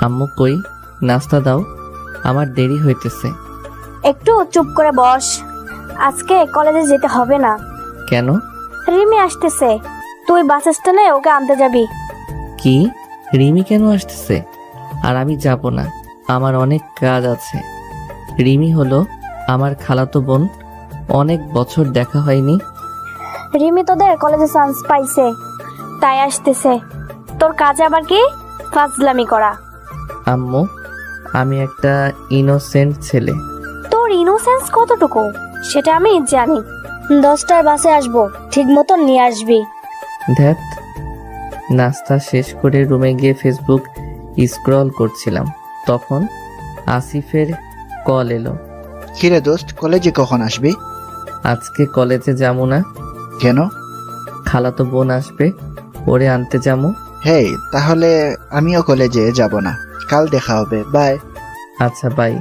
আম্মু কই, নাস্তা দাও, আমার দেরি হইতেছে। একটু চুপ করে বস, আজকে কলেজে যেতে হবে না। কেন? রিমি আসতেছে, তুই বাস স্ট্যান্ডে ওকে আনতে যাবি। কি? রিমি কেন আসতেছে? আর আমি যাব না, আমার অনেক কাজ আছে। রিমি হলো আমার খালাতো বোন, অনেক বছর দেখা হয়নি। রিমি তোদের কলেজে চান্স পাইছে তাই আসতেছে। তোর কাজ আবার কি ফাজলামি করা? আম্মু, আমি একটা ইনোসেন্ট ছেলে। তোর ইনোসেন্স কতটুকু সেটা আমি জানি। 10টার বাসে আসবো, ঠিক মতন নিয়ে আসবি। ধ্যাত। নাস্তা শেষ করে রুমে গিয়ে ফেসবুক স্ক্রল করছিলাম, তখন আসিফের কল এলো। কিরে দোস্ত, কলেজে কখন আসবি? আজকে কলেজে যাবো না। কেন? খালাতো বোন আসবে, ওরে আনতে যাবো। হেই, তাহলে আমিও কলেজে যাব না, কাল দেখা হবে, বাই। আচ্ছা বাই।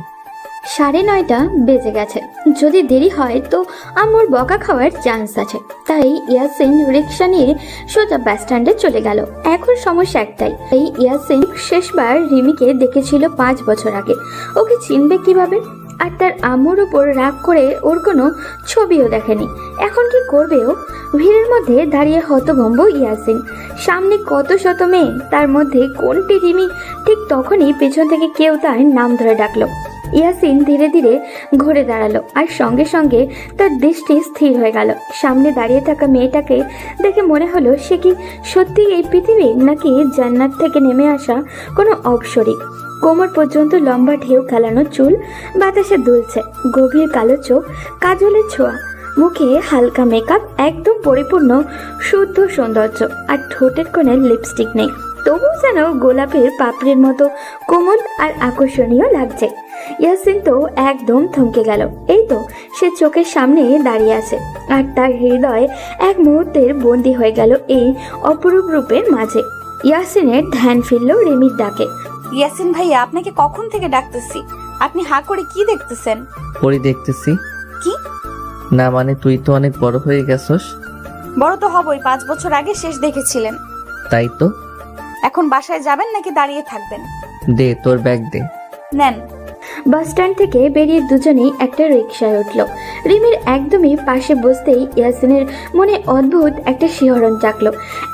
9:30 বেজে গেছে। যদি দেরি হয় তো আম্মুর বকা খাওয়ার চান্স আছে। তাই ইয়াসিন রিক্সা নিয়ে সোজা বাস স্ট্যান্ডে চলে গেল। এখন সমস্যা একটাই, এই ইয়াসিন শেষবার রিমিকে দেখেছিল 5 বছর আগে। ওকে চিনবে কিভাবে? আর তার আম্মুর উপর রাগ করে ওর কোনো ছবিও দেখেনি। এখন কি করবে ও? ভিড়ের মধ্যে দাঁড়িয়ে হতভম্ব ইয়াসিন। সামনে কত শত মেয়ে, তার মধ্যে কোনটি রিমি? ঠিক তখনই পেছন থেকে কেউ তার নাম ধরে ডাকলো। ইয়াসিন ধীরে ধীরে ঘুরে দাঁড়ালো, আর সঙ্গে সঙ্গে তার দৃষ্টি স্থির হয়ে গেল। সামনে দাঁড়িয়ে থাকা মেয়েটাকে দেখে মনে হলো সে কি সত্যি এই পৃথিবী, নাকি জান্নাত থেকে নেমে আসা কোনো অপ্সরী। কোমর পর্যন্ত লম্বা ঢেউ খেলানো চুল বাতাসে দুলছে, গভীর কালো চোখ, কাজলের ছোঁয়া, মুখে হালকা মেকআপ, একদম পরিপূর্ণ শুদ্ধ সৌন্দর্য। আর ঠোঁটের কোণে লিপস্টিক নেই, তবু যেন গোলাপের পাপড়ির মতো কোমল আর আকর্ষণীয় লাগছে। ইয়াসিন তো একদম থমকে গেল। এই তো সে চোখের সামনে দাঁড়িয়ে আছে, আর তার হৃদয় এক মুহূর্তের বন্দী হয়ে গেল এই অপরূপ রূপের মাঝে। ইয়াসিনের ধ্যান ফিরল রিমির ডাকে। ইয়াসিন ভাইয়া, আপনাকে কখন থেকে ডাকতেছি, আপনি হা করে কি দেখতেছেন? পরি দেখতেছি। কি? না মানে তুই তো অনেক বড় হয়ে গেছস। বড় তো হবই, 5 বছর আগে শেষ দেখেছিলেন। তাই তো। এখন বাসায় যাবেন নাকি দাঁড়িয়ে থাকবেন? দে তোর ব্যাগ দে। নেন। বাস স্ট্যান্ড থেকে বেরিয়ে দুজনেই একটা রিকশায় উঠল। রিমির একদমই পাশে বসতেই ইয়াসিনের মনে অদ্ভুত একটা শিহরণ জাগলো।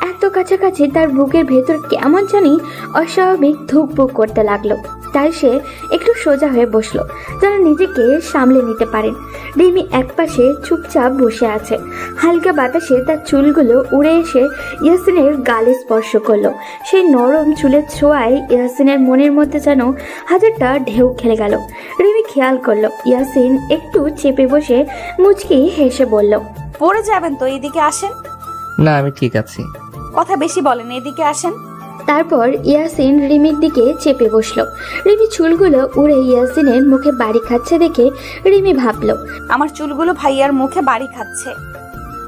এত কাছাকাছি তার বুকের ভেতর কেমন জানি অস্বাভাবিক ধুকপুক করতে লাগলো। তাই সে একটু সোজা হয়ে বসলো, যেন নিজেকে সামলে নিতে পারেন। রিমি একপাশে চুপচাপ বসে আছে। হালকা বাতাসে তার চুলগুলো উড়ে এসে ইয়াসিনের গালে স্পর্শ করলো। সেই নরম চুলের ছোঁয়ায় ইয়াসিনের মনের মধ্যে যেন হাজারটা ঢেউ খেলে গেল। রিমি খেয়াল করলো ইয়াসিন একটু চেপে বসে মুচকি হেসে বলল, পড়ে যাবেন তো, এদিকে আসেন। না আমি ঠিক আছি। কথা বেশি বলেন, এদিকে আসেন। তারপর ইয়াসিন রিমির দিকে চেপে বসলো। রিমি চুলগুলো উড়ে ইয়াসিনের মুখে বাড়ি খাচ্ছে দেখে রিমি ভাবলো, আমার চুলগুলো ভাইয়ার মুখে বাড়ি খাচ্ছে,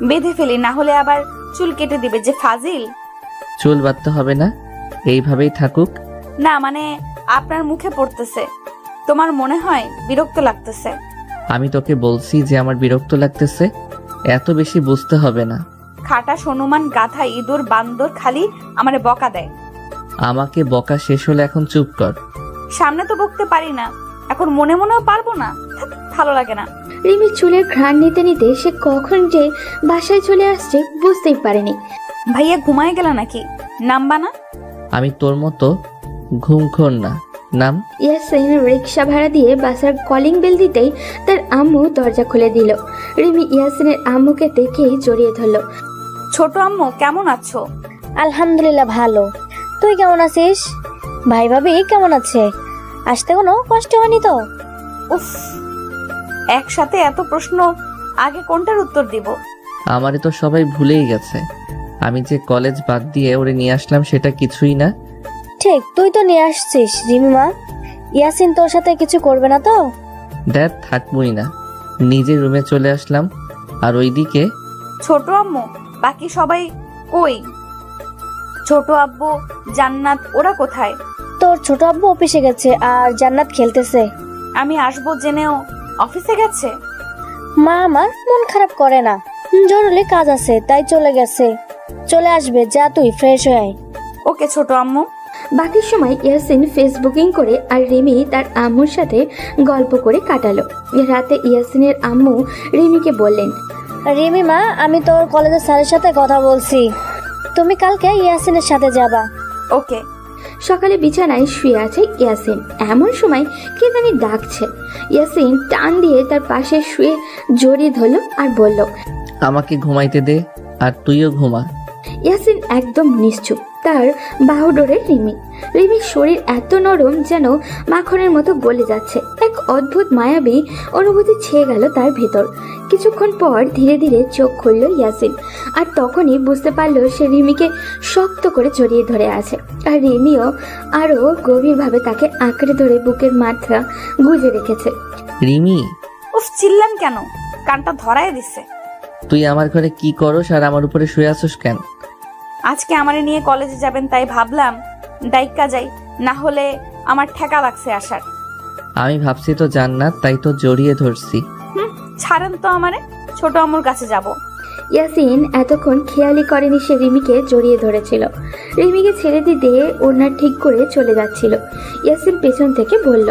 বেঁধে ফেলি, না হলে আবার চুল কেটে দিবে যে ফাজিল। চুল বাঁধতে হবে না, এইভাবেই থাকুক। না মানে আপনার মুখে পড়তেছে, তোমার মনে হয় বিরক্ত লাগতেছে। আমি তোকে বলছি যে আমার বিরক্ত লাগতেছে, এত বেশি বুঝতে হবে না। খাটা হনুমান গাধা ইঁদুর বান্দর খালি আমারে বকা দেয়। আমাকে বকা শেষ হলে এখন চুপ কর। সামনে তো বকতে পারি না, এখন মনে মনেও পারবো না, ধ্যাৎ, ভালো লাগে না। রিমির চুলের ঘ্রাণ নিতে নিতে সে কখন যে বাসায় চলে আসছে বুঝতেই পারেনি। ভাইয়া ঘুমায় গেল নাকি? নামবা না? আমি তোর মতো ঘুমখোর না, নাম। ইয়াসিন রিক্সা ভাড়া দিয়ে বাসার কলিং বেল দিতেই তার আম্মু দরজা খুলে দিল। রিমি ইয়াসিনের আম্মুকে দেখেই জড়িয়ে ধরল। ছোট আম্মু কেমন আছো? আলহামদুলিল্লাহ ভালো, তুই কেমন আছিস? ভাই ভাবি কেমন আছে? আসতে কোনো কষ্ট হয়নি তো? উফ, একসাথে এত প্রশ্ন, আগে কোনটার উত্তর দিব? আমারে তো সবাই ভুলেই গেছে। আমি যে কলেজ বাদ দিয়ে ওরে নিয়ে আসলাম সেটা কিছুই না। ঠিক, তুই তো নিয়ে আসছিস রিমিমা। ইয়াসিন তোর সাথে কিছু করবে না তো? দেখ থাকবই না, নিজের রুমে চলে আসলাম। আর ওইদিকে ছোট আম্মু বাকি সবাই কই? ছোট আব্বু জান্নাত ওরা কোথায়? তোর ছোট আব্বু অফিসে গেছে আর জান্নাত খেলতেছে। আমি আসবো জেনেও অফিসে গেছে? মা আমার মন খারাপ করে না, জরুরি কাজ আছে তাই চলে গেছে। চলে আসবে, যা তুই ফ্রেশ হয়ে আয়। ওকে ছোট আম্মু। বাকি সময় ইয়াসিন ফেসবুকিং করে আর রিমি তার আম্মুর সাথে গল্প করে কাটালো। রাতে ইয়াসিনের আম্মু রিমিকে বললেন, রিমি মা, আমি তোর কলেজের স্যারের সাথে কথা বলছি, তুমি কালকে ইয়াসিনের সাথে যাবা। ওকে। সকালে বিছানায় শুয়ে আছে ইয়াসিন। এমন সময় কে জানি ডাকছে। ইয়াসিন টান দিয়ে তার পাশে শুয়ে জড়িয়ে ধরল আর বলল, আমাকে ঘুমাইতে দে, আর তুইও ঘুমা। ইয়াসিন একদম নিশ্চুপ। তার বাহু ডোরে রিমি। রিমির শরীর এত নরম যেন মাখনের মতো গলে যাচ্ছে। এক অদ্ভুত মায়াবী অনুভূতি ছেয়ে গেল তার ভেতর। কিছুক্ষণ পর ধীরে ধীরে চোখ খুলল ইয়াসিন, আর তখনই বুঝতে পারল সে রিমিকে শক্ত করে জড়িয়ে ধরে আছে, আর রিমিও আরো গভীরভাবে তাকে আঁকড়ে ধরে বুকের মাথা গুজে রেখেছে। রিমি, উফ, চিল্লান কেন? কানটা ধরায় দিছে। তুই আমার ঘরে কি করস আর আমার উপরে শুয়ে আসোস কেন? আজকে আমারে নিয়ে কলেজে যাবেন তাই ভাবলাম ডাইক্কা যাই, না হলে আমার ঠেকা লাগছে আসার। আমি ভাবছি তো জান্নাত, তাই তো জড়িয়ে ধরছি। ছাড়েন তো আমারে, ছোট আম্মুর কাছে যাব। ইয়াসিন এতক্ষণ খেয়ালই করেনি সে রিমিকে জড়িয়ে ধরেছিল। রিমিকে ছেড়ে দিতে ওড়না ঠিক করে চলে যাচ্ছিল। ইয়াসিন পেছন থেকে বলল,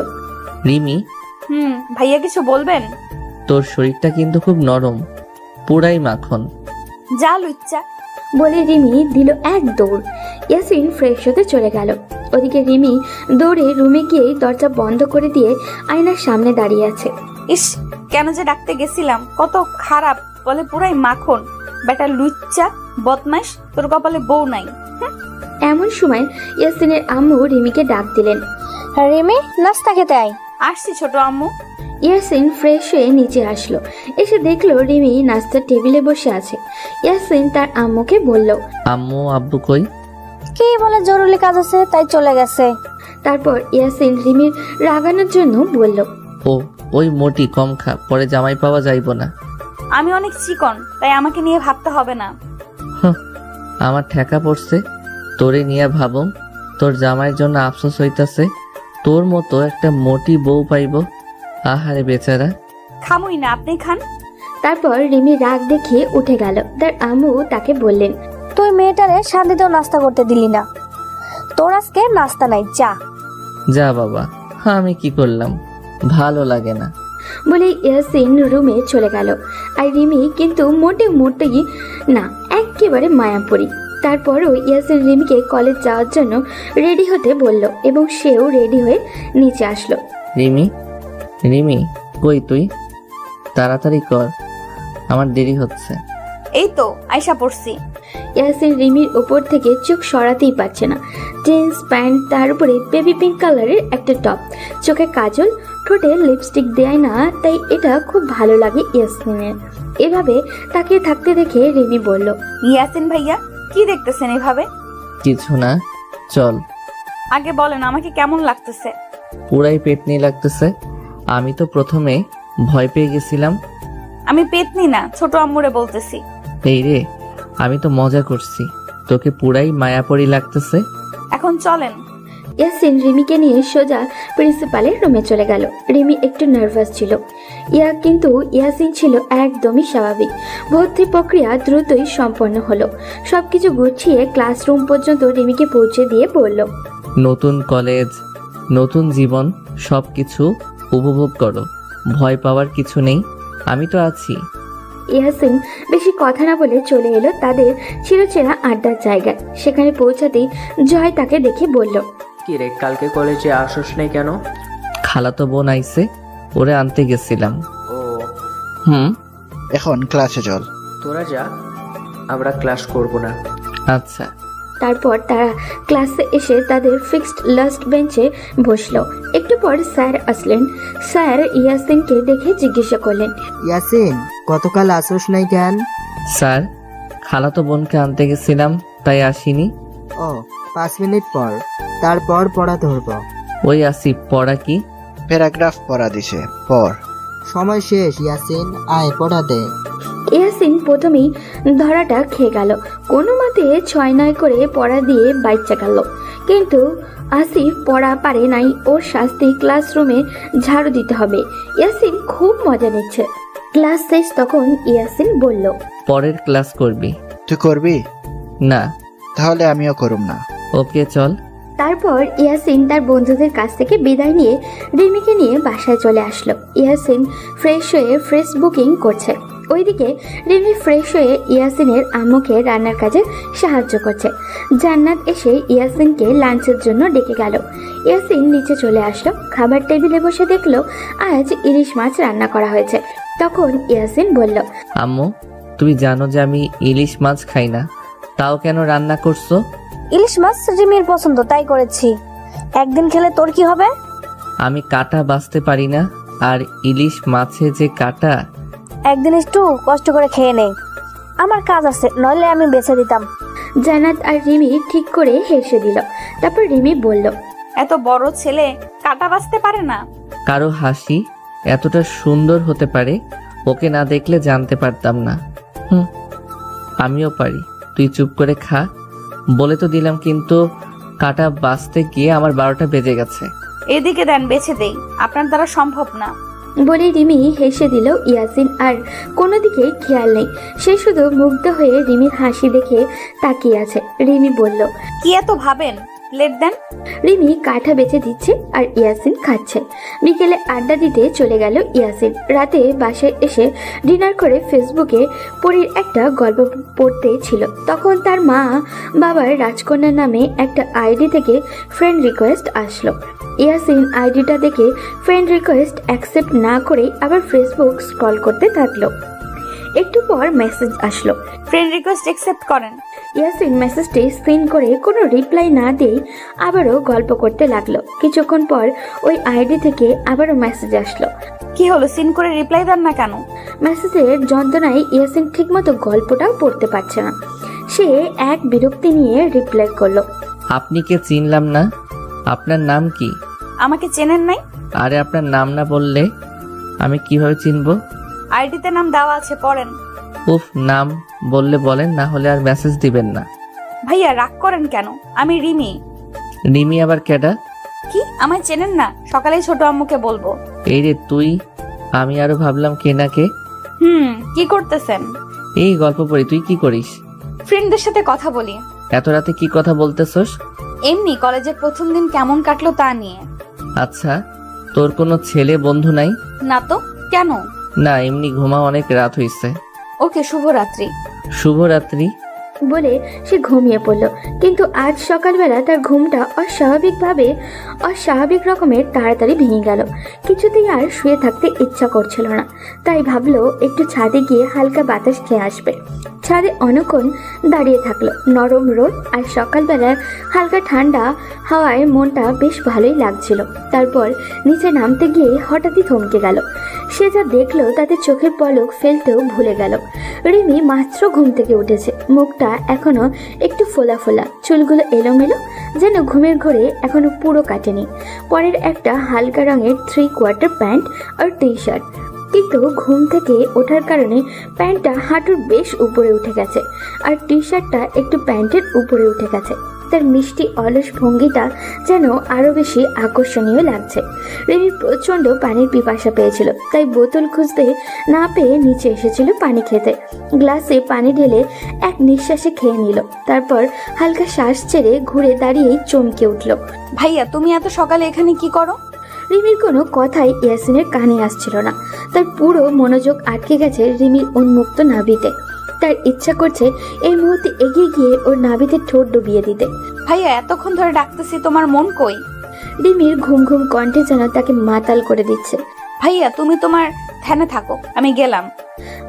রিমি, ভাইয়া কিছু বলবেন? তোর শরীরটা কিন্তু খুব নরম, পুরাই মাখন। যা লুচ্চা। বলে রিমি দিল এক দৌড়। ইয়াসিন ফ্রেশ হতে চলে গেল। ওদিকে রিমি দৌড়ে রুমে গিয়ে দরজা বন্ধ করে দিয়ে আয়নার সামনে দাঁড়িয়ে আছে। ইস, কেন যে ডাকতে গেছিলাম, কত খারাপ, বলে পুরাই মাখন। বেটা লুচ্চা, বদমাইশ, তোর কপালে বউ নাই। এমন সময় ইয়াসিনের আম্মু রিমিকে ডাক দিলেন, রিমি, নাস্তা খেতে আয়। আসছি ছোট আম্মু। ইয়াসিন ফ্রেশ হয়ে নিচে আসলো। এসে দেখলো রিমি নাস্তার টেবিলে বসে আছে। ইয়াসিন তার আম্মুকে বলল, আম্মু আব্বু কই? কি বলে জরুরি কাজ আছে তাই চলে গেছে। তারপর ইয়াসিন রিমির রাগানোর জন্য বলল, ও ওই মোটি কম খা, পরে জামাই পাওয়া যাইব না। আমি অনেক চিকন, তাই আমাকে নিয়ে ভাবতে হবে না। আমার ঠেকা পড়ছে, তোরে নিয়ে ভাবম। তোর জামাইয়ের জন্য আফসোস হইতাছে, তোর মতো একটা মোটি বউ পাইব। আহারে বেচারা। খামুই না, আপনি খান। তারপর রিমি রাগ দেখিয়ে উঠে গেল। তার আম্মু তাকে বললেন, তুই মেয়েটারে শান্তিতেও নাস্তা করতে দিলি না, তোর আজকে নাস্তা নাই, যা। যা বাবা, আমি কি করলাম, ভালো লাগে না। বলে ইয়াসিন রুমে চলে গেল। আর রিমি কিন্তু মোটেই না, একেবারে মায়াপুরী। তারপরও ইয়াসিন রিমিকে কলেজ যাওয়ার জন্য রেডি হতে বলল এবং সেও রেডি হয়ে নিচে আসলো। রিমি, রিমি কই তুই? তাড়াতাড়ি কর, আমার দেরি হচ্ছে। এই তো আয়শা পড়ছি। ইয়াসিন রিমির উপর থেকে চোখ সরাতেই পারছে না। জিন্স প্যান্ট, তার উপরে বেবি পিঙ্ক কালারের একটা টপ, চোখে কাজল, ঠোঁটে লিপস্টিক দেয় না, তাই এটা খুব ভালো লাগে ইয়াসিনের। এভাবে তাকিয়ে থাকতে দেখে রিমি বলল, ইয়াসিন ভাইয়া, কি দেখতেছেন এভাবে? কিছু না, চল। আগে বলেন আমাকে কেমন লাগতেছে? পুরাই পেটনি লাগতেছে। আমি তো প্রথমে ভয় পেয়ে গেছিলাম। আমি পেতনি না, ছোট আম্মুরে বলতেছি। এই রে, আমি তো মজা করছি। তোকে পুরাই মায়াপরি লাগতেছে। এখন চলেন। ইয়াসিন রিমিকে নিয়ে সোজা প্রিন্সিপালের রুমে চলে গেল। রিমি একটু নার্ভাস ছিল, কিন্তু ইয়াসিন ছিল একদমই স্বাভাবিক। ভর্তি প্রক্রিয়া দ্রুতই সম্পন্ন হলো। সবকিছু গুছিয়ে ক্লাসরুম পর্যন্ত রিমিকে পৌঁছে দিয়ে বলল, নতুন কলেজ, নতুন জীবন, সবকিছু উপভোগ করো। ভয় পাওয়ার কিছু নেই, আমি তো আছি। ইয়াসিন বেশি কথা না বলে চলে এলো তাদের চিরচেনা আড্ডার জায়গায়। সেখানে পৌঁছাতেই জয় তাকে দেখে বলল, কি রে, কালকে কলেজে আসস নাই কেন? খালাতো বোন আইছে, ওরে আনতে গেছিলাম। ও, এখন ক্লাসে চল। তোরা যা, আমরা ক্লাস করব না। আচ্ছা। তারপর তারা ক্লাসে এসে তাদের ফিক্সড লাস্ট বেঞ্চে বসলো। একটু পর স্যার আসলেন। স্যার ইয়াসিনকে দেখে জিজ্ঞাসা করলেন, ইয়াসিন, গতকাল আসোস নাই কেন? স্যার, খালাতো বোনকে আনতে গেছিলাম, তাই আসিনি। ও, 5 মিনিট পর, তারপর পড়া ধরব। ওই আসি, পড়া কি? প্যারাগ্রাফ পড়া দিছে, পড়। সময় শেষ ইয়াসিন, আয় পড়া দে। ইয়াসিন প্রথমেই ধরাটা খেয়ে গেল। কোনো মতে 6-9 করে পড়া দিয়ে বাইক চাকালো, কিন্তু আসিফ পড়া পারে নাই। ওর শাস্তি ক্লাসরুমে ঝাড়ু দিতে হবে। ইয়াসিন খুব মজা নিচ্ছে। ক্লাস শেষ তখন ইয়াসিন বলল, পরের ক্লাস করবি? তুই করবি? না। তাহলে আমিও করুম না। ওকে চল। তারপর ইয়াসিন তার বন্ধুদের কাছ থেকে বিদায় নিয়ে রিমিকে নিয়ে বাসায় চলে আসলো। ইয়াসিন ফ্রেশ হয়ে ফেসবুকিং করছে, ওইদিকে রিমি ফ্রেশ হয়ে ইয়াসিনের আম্মুকে রান্নার কাজে সাহায্য করছে। জান্নাত এসে ইয়াসিনকে লাঞ্চের জন্য ডেকে গেল। ইয়াসিন নিচে চলে আসলো, খাবার টেবিলে বসে দেখলো আজ ইলিশ মাছ রান্না করা হয়েছে। তখন ইয়াসিন বলল, আম্মু, তুমি জানো যে আমি ইলিশ মাছ খাই না, তাও কেন রান্না করছো? ইলিশ মাছ রিমির পছন্দ তাই করেছি। একদিন খেলে তোর কি হবে? আমি কাঁটা বাছতে পারি না, আর ইলিশ মাছে যে কাঁটা। একদিন একটু কষ্ট করে খেয়ে নে, আমার কাজ আছে, নইলে আমি বেছে দিতাম। জান্নাত আর রিমি ঠিক করে হেসে দিল। তারপর রিমি বলল, এত বড় ছেলে কাটা বাঁচতে পারে না? কারো হাসি এতটা সুন্দর হতে পারে, ওকে না দেখলে জানতে পারতাম না। আমিও পারি, তুই চুপ করে খা। বলে তো দিলাম, কিন্তু কাঁটা বাছতে গিয়ে আমার 12টা বেজে গেছে। এদিকে দেন, বেছে দেই, আপনার দ্বারা সম্ভব না। বলে রিমি হেসে দিল। ইয়াসিন আর কোনো দিকে খেয়াল নেই, সে শুধু মুগ্ধ হয়ে রিমির হাসি দেখে তাকিয়ে আছে। রিমি বলল, কি এত ভাবেন, প্লেট দেন। রিমি কাঁটা বেছে দিচ্ছে আর ইয়াসিন খাচ্ছে। বিকেলে আড্ডা দিতে চলে গেল ইয়াসিন। রাতে বাসায় এসে ডিনার করে ফেসবুকে পরীর একটা গল্প পড়তে ছিল। তখন তার মা বাবার রাজকন্যা নামে একটা আইডি থেকে ফ্রেন্ড রিকোয়েস্ট আসলো। ইয়াসিন আইডিটা দেখে ফ্রেন্ড রিকোয়েস্ট অ্যাকসেপ্ট না করে আবার ফেসবুক স্ক্রল করতে থাকলো। একটু পর মেসেজ আসলো, ফ্রেন্ড রিকোয়েস্ট অ্যাকসেপ্ট করেন। ইয়াসিন মেসেজটি সিন করে কোনো রিপ্লাই না দিয়ে আবারও গল্প করতে লাগলো। কিছুক্ষণ পর ওই আইডি থেকে আবারও মেসেজ আসলো। কি হলো, সিন করে রিপ্লাই দেন না কেন? মেসেজের যন্ত্রণায় ইয়াসিন ঠিকমতো গল্পটাও পড়তে পারছে না। সে এক বিরক্তি নিয়ে রিপ্লাই করলো, আপনি কে চিনলাম না, আপনার নাম কি? আমাকে চেনেন নাই? আরে আপনার নাম না বললে আমি কিভাবে চিনবো? আইডিতে নাম দেওয়া আছে, পড়েন। উফ, নাম বললে বলেন, না হলে আর মেসেজ দিবেন না। ভাইয়া রাগ করেন কেন? আমি রিমি। রিমি আবার কেডা? কি আমায় চেনেন না? সকালেই ছোট আম্মুকে বলবো। এই রে তুই, আমি আরো ভাবলাম কে না কে। কি করতেছেন? এই গল্প পড়ি, তুই কি করিস? ফ্রেন্ডদের সাথে কথা বলি। এত রাতে কি কথা বলতেছস? এমনি কলেজের প্রথম দিন কেমন কাটলো তা নিয়ে। আচ্ছা, তোর কোনো ছেলে বন্ধু নাই? না তো, কেন? না, এমনি ঘুমা, অনেক রাত হইছে। ওকে, শুভরাত্রি। শুভরাত্রি। বলে সে ঘুমিয়ে পড়ল। কিন্তু আজ সকালবেলা তার ঘুমটা অস্বাভাবিক রকমের তাড়াতাড়ি ভেঙে গেল। কিছুতেই আর শুয়ে থাকতে ইচ্ছা করছিল না, তাই ভাবলো একটু ছাদে গিয়ে হালকা বাতাস খেয়ে আসবে। ছাদে অনেকক্ষণ দাঁড়িয়ে থাকলো। নরম রোদ আর সকালবেলার হালকা ঠান্ডা হাওয়ায় মনটা বেশ ভালোই লাগছিল। তারপর নিচে নামতে গিয়ে হঠাৎই থমকে গেল। সে যা দেখলো তাতে চোখের পলক ফেলতেও ভুলে গেল। রিমি মাত্র ঘুম থেকে উঠেছে, মুখটা এখনো একটু ফোলা ফোলা, চুলগুলো এলোমেলো, যেন ঘুমের ঘোরে এখনো পুরো কাটেনি। পরের একটা হালকা রঙের 3/4 প্যান্ট আর টি শার্ট, কিন্তু ঘুম থেকে ওঠার কারণে প্যান্টটা হাঁটুর বেশ উপরে উঠে গেছে আর টি শার্টটা একটু প্যান্টের উপরে উঠে গেছে। তার মিষ্টি অলস ভঙ্গিটা যেন আরো বেশি আকর্ষণীয় লাগছে। রিমি প্রচন্ড পানির পিপাসা পেয়েছিল, তাই বোতল খুঁজতে না পেয়ে নিচে এসেছিল পানি খেতে। গ্লাসে পানি ঢেলে এক নিঃশ্বাসে খেয়ে নিল। তারপর হালকা শ্বাস ছেড়ে ঘুরে দাঁড়িয়েই চমকে উঠল। ভাইয়া, তুমি এত সকালে এখানে কি করো? রিমির কোনো কথাই ইয়াসিনের কানে আসছিল না। তার পুরো মনোযোগ আটকে গেছে রিমির উন্মুক্ত নাভিতে। তার ইচ্ছা করছে এই মুহূর্তে এগিয়ে গিয়ে ওর নাভিতে ঠোঁট ডুবিয়ে দিতে। ভাইয়া, এতক্ষণ ধরে ডাকতেছি, তোমার মন কই? রিমির ঘুম ঘুম কণ্ঠে যেন তাকে মাতাল করে দিচ্ছে। ভাইয়া, তুমি তোমার ধ্যানে থাকো, আমি গেলাম।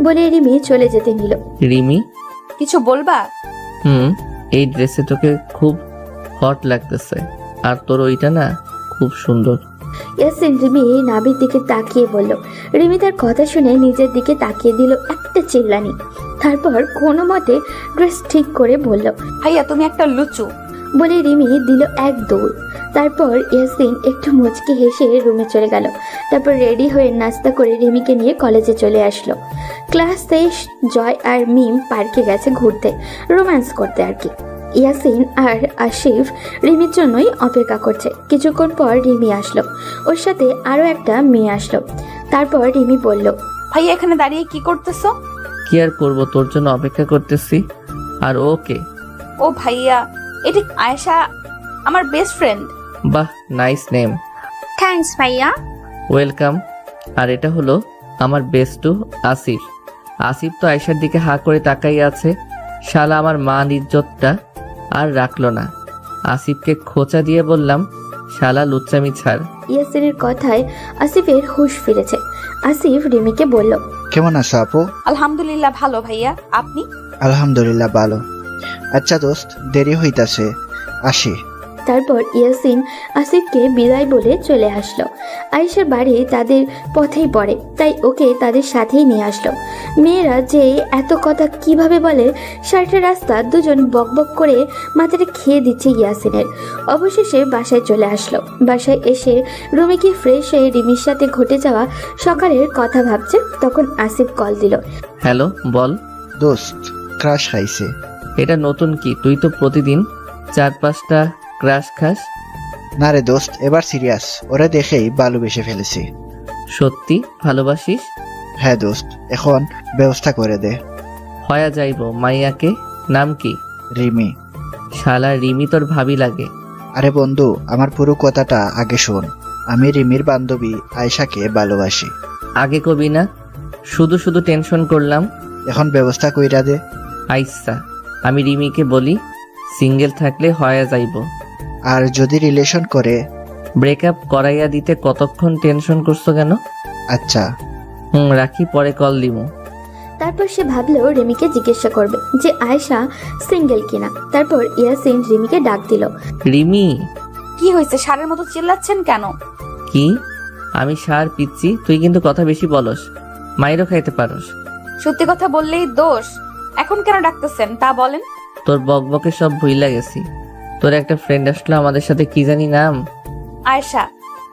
বলে রিমি চলে যেতে নিল। রিমি, কিছু বলবা? এই ড্রেসে তোকে খুব হট লাগতেছে, আর তোর ওইটা না খুব সুন্দর। ইয়াসিন রিমি নাভির দিকে তাকিয়ে বলল। রিমি তার কথা শুনে নিজের দিকে তাকিয়ে দিল একটা চিল্লানি। তারপর কোনো মতে ড্রেস ঠিক করে বলল, ভাইয়া তুমি একটা লুচু। বলে রিমি দিল এক দৌড়। তারপর ইয়াসিন একটু মুচকি হেসে রুমে চলে গেল। তারপর রেডি হয়ে নাস্তা করে রিমিকে নিয়ে কলেজে চলে আসলো। ক্লাস শেষ, জয় আর মিম পার্কে গেছে ঘুরতে, রোম্যান্স করতে আর কি। ইয়াসিন আর আসিফ রিমির জন্যই অপেক্ষা করছে। কিছুক্ষণ পর রিমি আসলো, ওর সাথে আরো একটা মেয়ে আসলো। তারপর রিমি বলল, ভাইয়া এখানে দাঁড়িয়ে কি করতেছো? কি আর করবো, তোর জন্য অপেক্ষা করতেছি। আর ওকে? ও ভাইয়া, এটা আয়েশা আমার বেস্ট ফ্রেন্ড। বাহ, নাইস নেম। থ্যাঙ্কস ভাইয়া। ওয়েলকাম। আর এটা হলো আমার বেস্টু আসিফ। আসিফ তো আয়েশার দিকে হা করে তাকাই আছে। শালা আমার মান ইজ্জতটা আর রাখলো না। আসিফকে খোঁচা দিয়ে বললাম, শালা লুচ্চামি ছাড়। ইয়াসিনের কথায় আসিফের হুঁশ ফিরেছে। আসিফ রিমিকে বলল, কেমন আছো আপু? আলহামদুলিল্লাহ ভালো ভাইয়া, আপনি? আলহামদুলিল্লাহ ভালো। আচ্ছা দোস্ত, দেরি হইতাছে, আসি। তারপর ইয়াসিন আসিফকে বিদায় বলে চলে আসলো। আয়েশার বাড়ি তাদের পথেই পড়ে, তাই ওকে তাদের সাথেই নিয়ে আসলো। মেয়েরা যে এত কথা কিভাবে বলে, সারাটা রাস্তা দুজন বকবক করে মাথাটা খেয়ে দিচ্ছে ইয়াসিনের। অবশেষে বাসায় চলে আসলো। বাসায় এসে রুমে গিয়ে ফ্রেশ হয়ে রিমির সাথে ঘটে যাওয়া সকালের কথা ভাবছে, তখন আসিফ কল দিল। হ্যালো, বল। দোস্ত, ক্রাশ খাইছে। এটা নতুন কি? তুই তো প্রতিদিন 4-5টা ক্রাশ খাস। না রে দোস্ত, এবার সিরিয়াস। ওরা দেখেই ভালোবেসে ফেলেছি। সত্যি ভালোবাসিস? হ্যাঁ দোস্ত, এখন ব্যবস্থা করে দে। হয়া যাইব। মাইয়াকে নাম কি? রিমি। শালা রিমি তোর ভাবি লাগে? আরে বন্ধু, আমার পুরো কথাটা আগে শোন। আমি রিমির বান্ধবী আয়েশাকে ভালোবাসি। আগে কবি না? শুধু শুধু টেনশন করলাম। এখন ব্যবস্থা কইরা দে। আইসা, আমি রিমিকে বলি সিঙ্গেল থাকলে হয়া যাইব। আর যদি রিলেশন করে? ব্রেকআপ করাইয়া দিতে কতক্ষণ টেনশন করছো কেন? আচ্ছা। রাখি, পরে কল দিমু। তারপর সে ভাবলো রিমিকে জিজ্ঞাসা করবে যে আয়েশা সিঙ্গেল কিনা। তারপর ইয়াসিন রিমিকে ডাক দিল। রিমি। কি হয়েছে? সারের মতো চিল্লাচ্ছেন কেন? কি? আমি সার পিচ্ছি, তুই কিন্তু কথা বেশি বলস। মাইরও খাইতে পারস। সত্যি কথা বললেই দোষ। এখন কেন ডাকতেছেন তা বলেন। তোর বকবকে সব ভুইলা গেছি। তোর একটা ফ্রেন্ড আসলো আমাদের সাথে, কি জানি নাম? আয়েশা।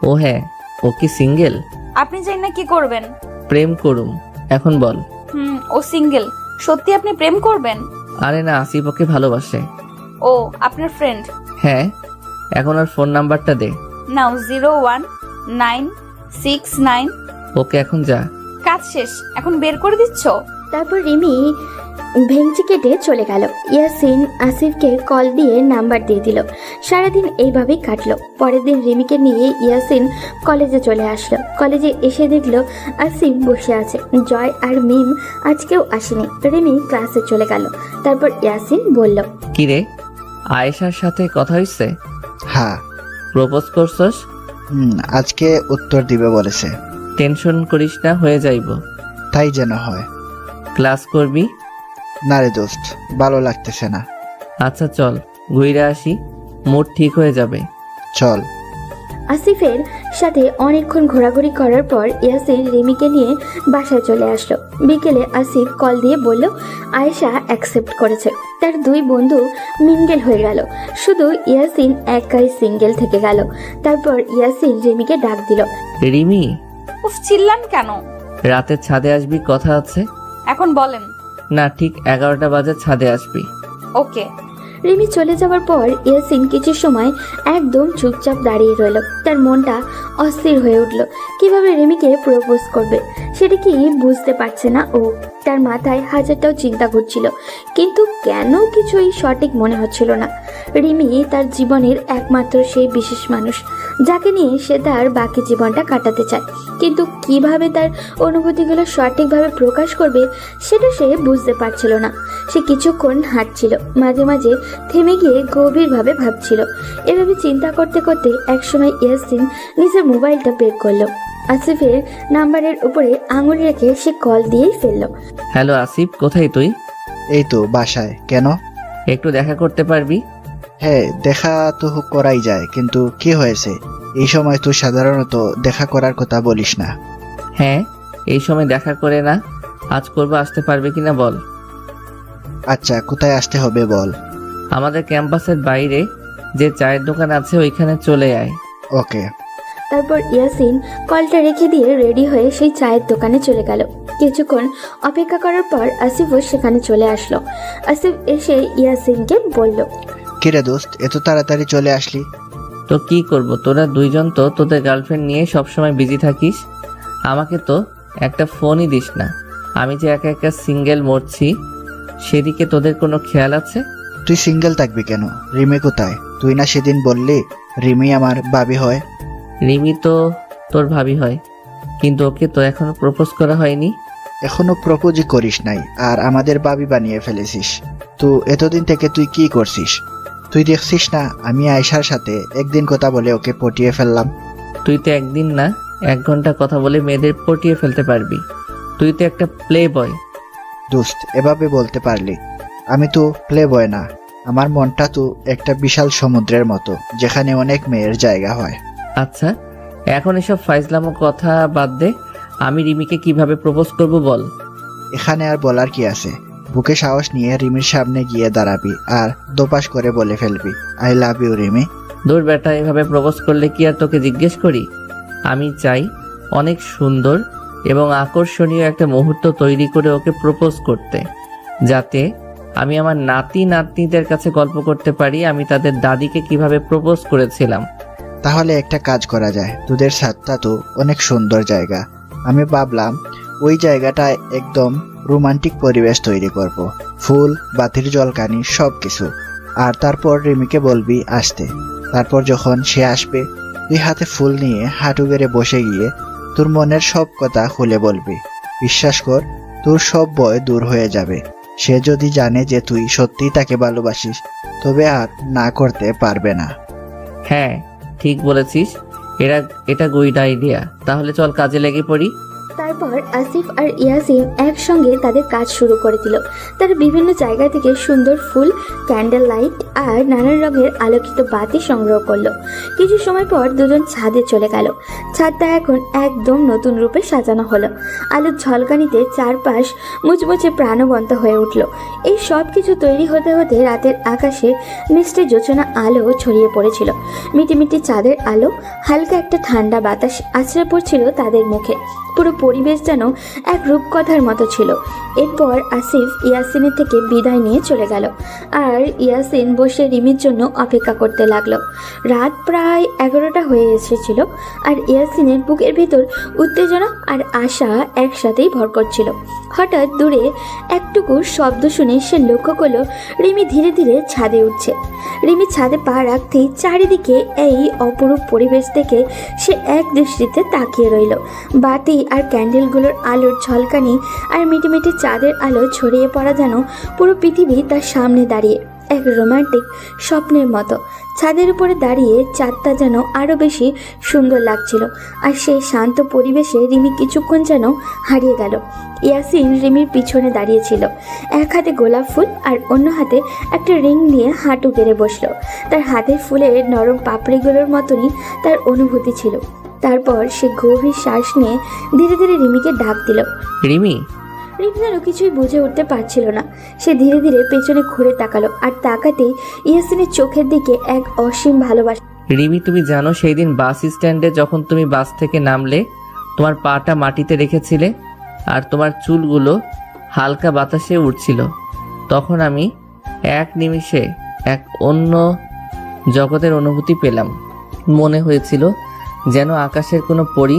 ও হ্যাঁ, ও কি সিঙ্গেল? আপনি চাই না কি করবেন? প্রেম করুম। এখন বল। ও সিঙ্গেল। সত্যি আপনি প্রেম করবেন? আরে না, আসিফ ওকে ভালোবাসে। ও আপনার ফ্রেন্ড? হ্যাঁ। এখন ওর ফোন নাম্বারটা দে। নাও 01969। ওকে এখন যা। কাজ শেষ, এখন বের করে দিচ্ছ? তারপর রিমি ভেঙচি কেটে চলে গেল। ইয়াসিন আসিফকে কল দিয়ে নাম্বার দিয়ে দিল। সারাদিন এইভাবেই কাটলো। পরের দিন রিমিকে নিয়ে ইয়াসিন কলেজে চলে আসলো। কলেজে এসে দেখলো আসিফ বসে আছে। জয় আর মিম আজকেও আসেনি। রিমি ক্লাসে চলে গেল। তারপর ইয়াসিন বলল, কিরে, আয়েশার সাথে কথা হইছে? হ্যাঁ। প্রপোজ করছস? আজকে উত্তর দিবে বলেছে। টেনশন করিস না, হয়ে যাইব। তাই যেন হয়। ক্লাস করবি? না রে দোস্ত, ভালো লাগতেছে না। আচ্ছা চল, ঘুরে আসি, মুড ঠিক হয়ে যাবে। চল। আসিফের সাথে অনেকক্ষণ ঘোরাঘুরি করার পর ইয়াসিন রিমিকে নিয়ে বাসায় চলে আসলো। বিকেলে আসিফ কল দিয়ে বলল আয়েশা অ্যাকসেপ্ট করেছে। তার দুই বন্ধু মিঙ্গেল হয়ে গেল, শুধু ইয়াসিন একাই সিঙ্গেল থেকে গেল। তারপর ইয়াসিন রিমিকে ডাক দিল। রিমি, উফ, চিল্লান কেন? রাতে ছাদে আসবি, কথা আছে। এখন বলেন। না, ঠিক 11টা বাজে ছাদে আসবি। ওকে। রিমি চলে যাওয়ার পর ইয়াসিন কিছু সময় একদম চুপচাপ দাঁড়িয়ে রইল। তার মনটা অস্থির হয়ে উঠল। কিভাবে রিমিকে প্রপোজ করবে সেটা কি বুঝতে পারছে না ও। তার মাথায় হাজারটাও চিন্তা ঘুরছিল, কিন্তু কেন কিছুই সঠিক মনে হচ্ছিল না। রিমি তার জীবনের একমাত্র সেই বিশেষ মানুষ যাকে নিয়ে সে তার বাকি জীবনটা কাটাতে চায়, কিন্তু কিভাবে তার অনুভূতিগুলো সঠিকভাবে প্রকাশ করবে সেটা সে বুঝতে পারছিল না। সে কিছুক্ষণ হাঁটছিল, মাঝে মাঝে থেমে গিয়ে গভীরভাবে ভাবছিল। এভাবে চিন্তা করতে করতে একসময় ইয়াসিন নিজের মোবাইলটা বের করলো। আসিফের নাম্বারের উপরে আঙুল রেখে সে কল দিয়েই ফেললো। হ্যালো আসিফ, কোথায় তুই? এই তো বাসায়। কেন? একটু দেখা করতে পারবি? হ্যাঁ, দেখা তো করাই যায়, কিন্তু কি হয়েছে? এই সময় তুই সাধারণত দেখা করার কথা বলিস না। হ্যাঁ, এই সময় দেখা করে না, আজ করবো, আসতে পারবে কিনা বল। আচ্ছা, কোথায় আসতে হবে বল। আমাদের ক্যাম্পাসের বাইরে যে চায়ের দোকান আছে ওইখানে চলে আয়। ওকে। তারপর ইয়াসিন কলটা রেখে দিয়ে রেডি হয়ে সেই চায়ের দোকানে চলে গেল। কিছুক্ষণ অপেক্ষা করার পর আসিফও সেখানে চলে আসলো। আসিফ এসে ইয়াসিনকে বলল, কিরে দোস্ত, এত তাড়াতাড়ি চলে আসলি? তো কি করব, তোরা দুইজন তো তোদের গার্লফ্রেন্ড নিয়ে সবসময় বিজি থাকিস, আমাকে তো একটা ফোনই দিস না। আমি যে একা একা সিঙ্গেল মরছি, সেদিকে তোদের কোনো খেয়াল আছে? তুই সিঙ্গেল থাকবি কেন? রিমে কোথায়? তুই না সেদিন বললি রিমি আমার ভাবি হয়। রিমি তো তোর ভাবি হয়, কিন্তু ওকে তো এখনো প্রপোজ করা হয়নি। এখনো প্রপোজই করিস নাই আর আমাদের ভাবি বানিয়ে ফেলেছিস। তো এতদিন থেকে তুই কি করছিস? তুই দেখছিস না আমি আয়েশার সাথে একদিন কথা বলে ওকে পটিয়ে ফেললাম। তুই তো একদিন না 1 ঘন্টা কথা বলে মেয়েদের পটিয়ে ফেলতে পারবি। তুই তো একটা প্লে বয়। দোস্ত, এভাবে বলতে পারলি? আমি তো প্লে বয় না, আমার মনটা তো একটা বিশাল সমুদ্রের মতো, যেখানে অনেক মেয়ের জায়গা হয়। আচ্ছা, এখন এসব ফাইজলামো কথা বাদ দে। আমি রিমিকে কিভাবে প্রপোজ করব বল। এখানে আর বলার কি আছে? বুকে সাহস নিয়ে রিমির সামনে গিয়ে দাঁড়াবি আর দোপাস করে বলে ফেলবি, আই লাভ ইউ রিমি। দূর বেটা, এভাবে প্রপোজ করলে কি আর তোকে জিজ্ঞেস করি? আমি চাই অনেক সুন্দর এবং আকর্ষণীয় একটা মুহূর্ত তৈরি করে ওকে প্রপোজ করতে, যাতে আমি আমার নাতি নাতনিদের কাছে গল্প করতে পারি আমি তাদের দাদিকে কিভাবে প্রপোজ করেছিলাম। তাহলে একটা কাজ করা যায়, তোদের ছাদটা তো অনেক সুন্দর জায়গা। আমি ভাবলাম ওই জায়গাটায় একদম রোমান্টিক পরিবেশ তৈরি করব, ফুল, বাতির জলকানি সব কিছু। আর তারপর রিমিকে বলবি আসতে। তারপর যখন সে আসবে, তুই হাতে ফুল নিয়ে হাঁটু গেড়ে বসে গিয়ে তোর মনের সব কথা খুলে বলবি। বিশ্বাস কর, তোর সব ভয় দূর হয়ে যাবে। সে যদি জানে যে তুই সত্যিই তাকে ভালোবাসিস, তবে আর না করতে পারবে না। হ্যাঁ, ঠিক বলেছিস। এটা গুড আইডিয়া। তাহলে চল কাজে লেগে পড়ি। তারপর আসিফ আর ইয়াসিন একসঙ্গে তাদের কাজ শুরু করে দিল। তারা বিভিন্ন জায়গা থেকে সুন্দর ফুল, ক্যান্ডেল লাইট আর নানান রঙের আলোকিত বাতি সংগ্রহ করলো। কিছু সময় পর দুজন ছাদে চলে গেল। ছাদটা এখন একদম নতুন রূপে সাজানো হলো। আলোর ঝলকানিতে চারপাশ মুচমুচে প্রাণবন্ত হয়ে উঠল। এই সব কিছু তৈরি হতে হতে রাতের আকাশে মিষ্টি জোছনা আলো ছড়িয়ে পড়েছিল। মিটিমিটি চাঁদের আলো, হালকা একটা ঠান্ডা বাতাস আছড়ে পড়ছিল তাদের মুখে। পুরো পরিবেশ যেন এক রূপকথার মতো ছিল। এরপর আসিফ ইয়াসিনের থেকে বিদায় নিয়ে চলে গেল, আর ইয়াসিন বসে রিমির জন্য অপেক্ষা করতে লাগলো। রাত প্রায় 11টা হয়ে এসেছিল, আর ইয়াসিনের বুকের ভেতর উত্তেজনা আর আশা একসাথেই ভর করছিল। হঠাৎ দূরে একটুকু শব্দ শুনে সে লক্ষ্য করলো রিমি ধীরে ধীরে ছাদে উঠছে। রিমি ছাদে পা রাখতেই চারিদিকে এই অপরূপ পরিবেশ দেখে সে এক দৃষ্টিতে তাকিয়ে রইল। বাতি আর ক্যান্ডেলগুলোর আলোর ঝলকানি আর মিটিমিটি চাঁদের আলো ছড়িয়ে পড়া যেন পুরো পৃথিবী তার সামনে দাঁড়িয়ে, এক রোমান্টিক স্বপ্নের মতো। ছাদের উপরে দাঁড়িয়ে চাঁদটা যেন আরও বেশি সুন্দর লাগছিল, আর সেই শান্ত পরিবেশে রিমি কিছুক্ষণ যেন হারিয়ে গেল। ইয়াসিন রিমির পিছনে দাঁড়িয়েছিল, এক হাতে গোলাপ ফুল আর অন্য হাতে একটা রিং নিয়ে হাঁটু গেড়ে বসলো। তার হাতের ফুলের নরম পাপড়িগুলোর মতনই তার অনুভূতি ছিল। তারপর সে গভীর শ্বাস নিয়ে ধীরে ধীরে রিমিকে ডাক দিল। রিমি। রিমি যেন কিছুই বুঝে উঠতে পারছিল না। সে ধীরে ধীরে পেছনে ঘুরে তাকালো, আর তাকাতেই ইয়াসিনের চোখের দিকে এক অসীম ভালোবাসা। রিমি, তুমি জানো সেই দিন বাস স্ট্যান্ডে যখন তুমি বাস থেকে নামলে তোমার পাটা মাটিতে রেখেছিলে আর তোমার চুলগুলো হালকা বাতাসে উড়ছিল, তখন আমি এক নিমিষে এক অন্য জগতের অনুভূতি পেলাম। মনে হয়েছিল যেন আকাশের কোনো পরী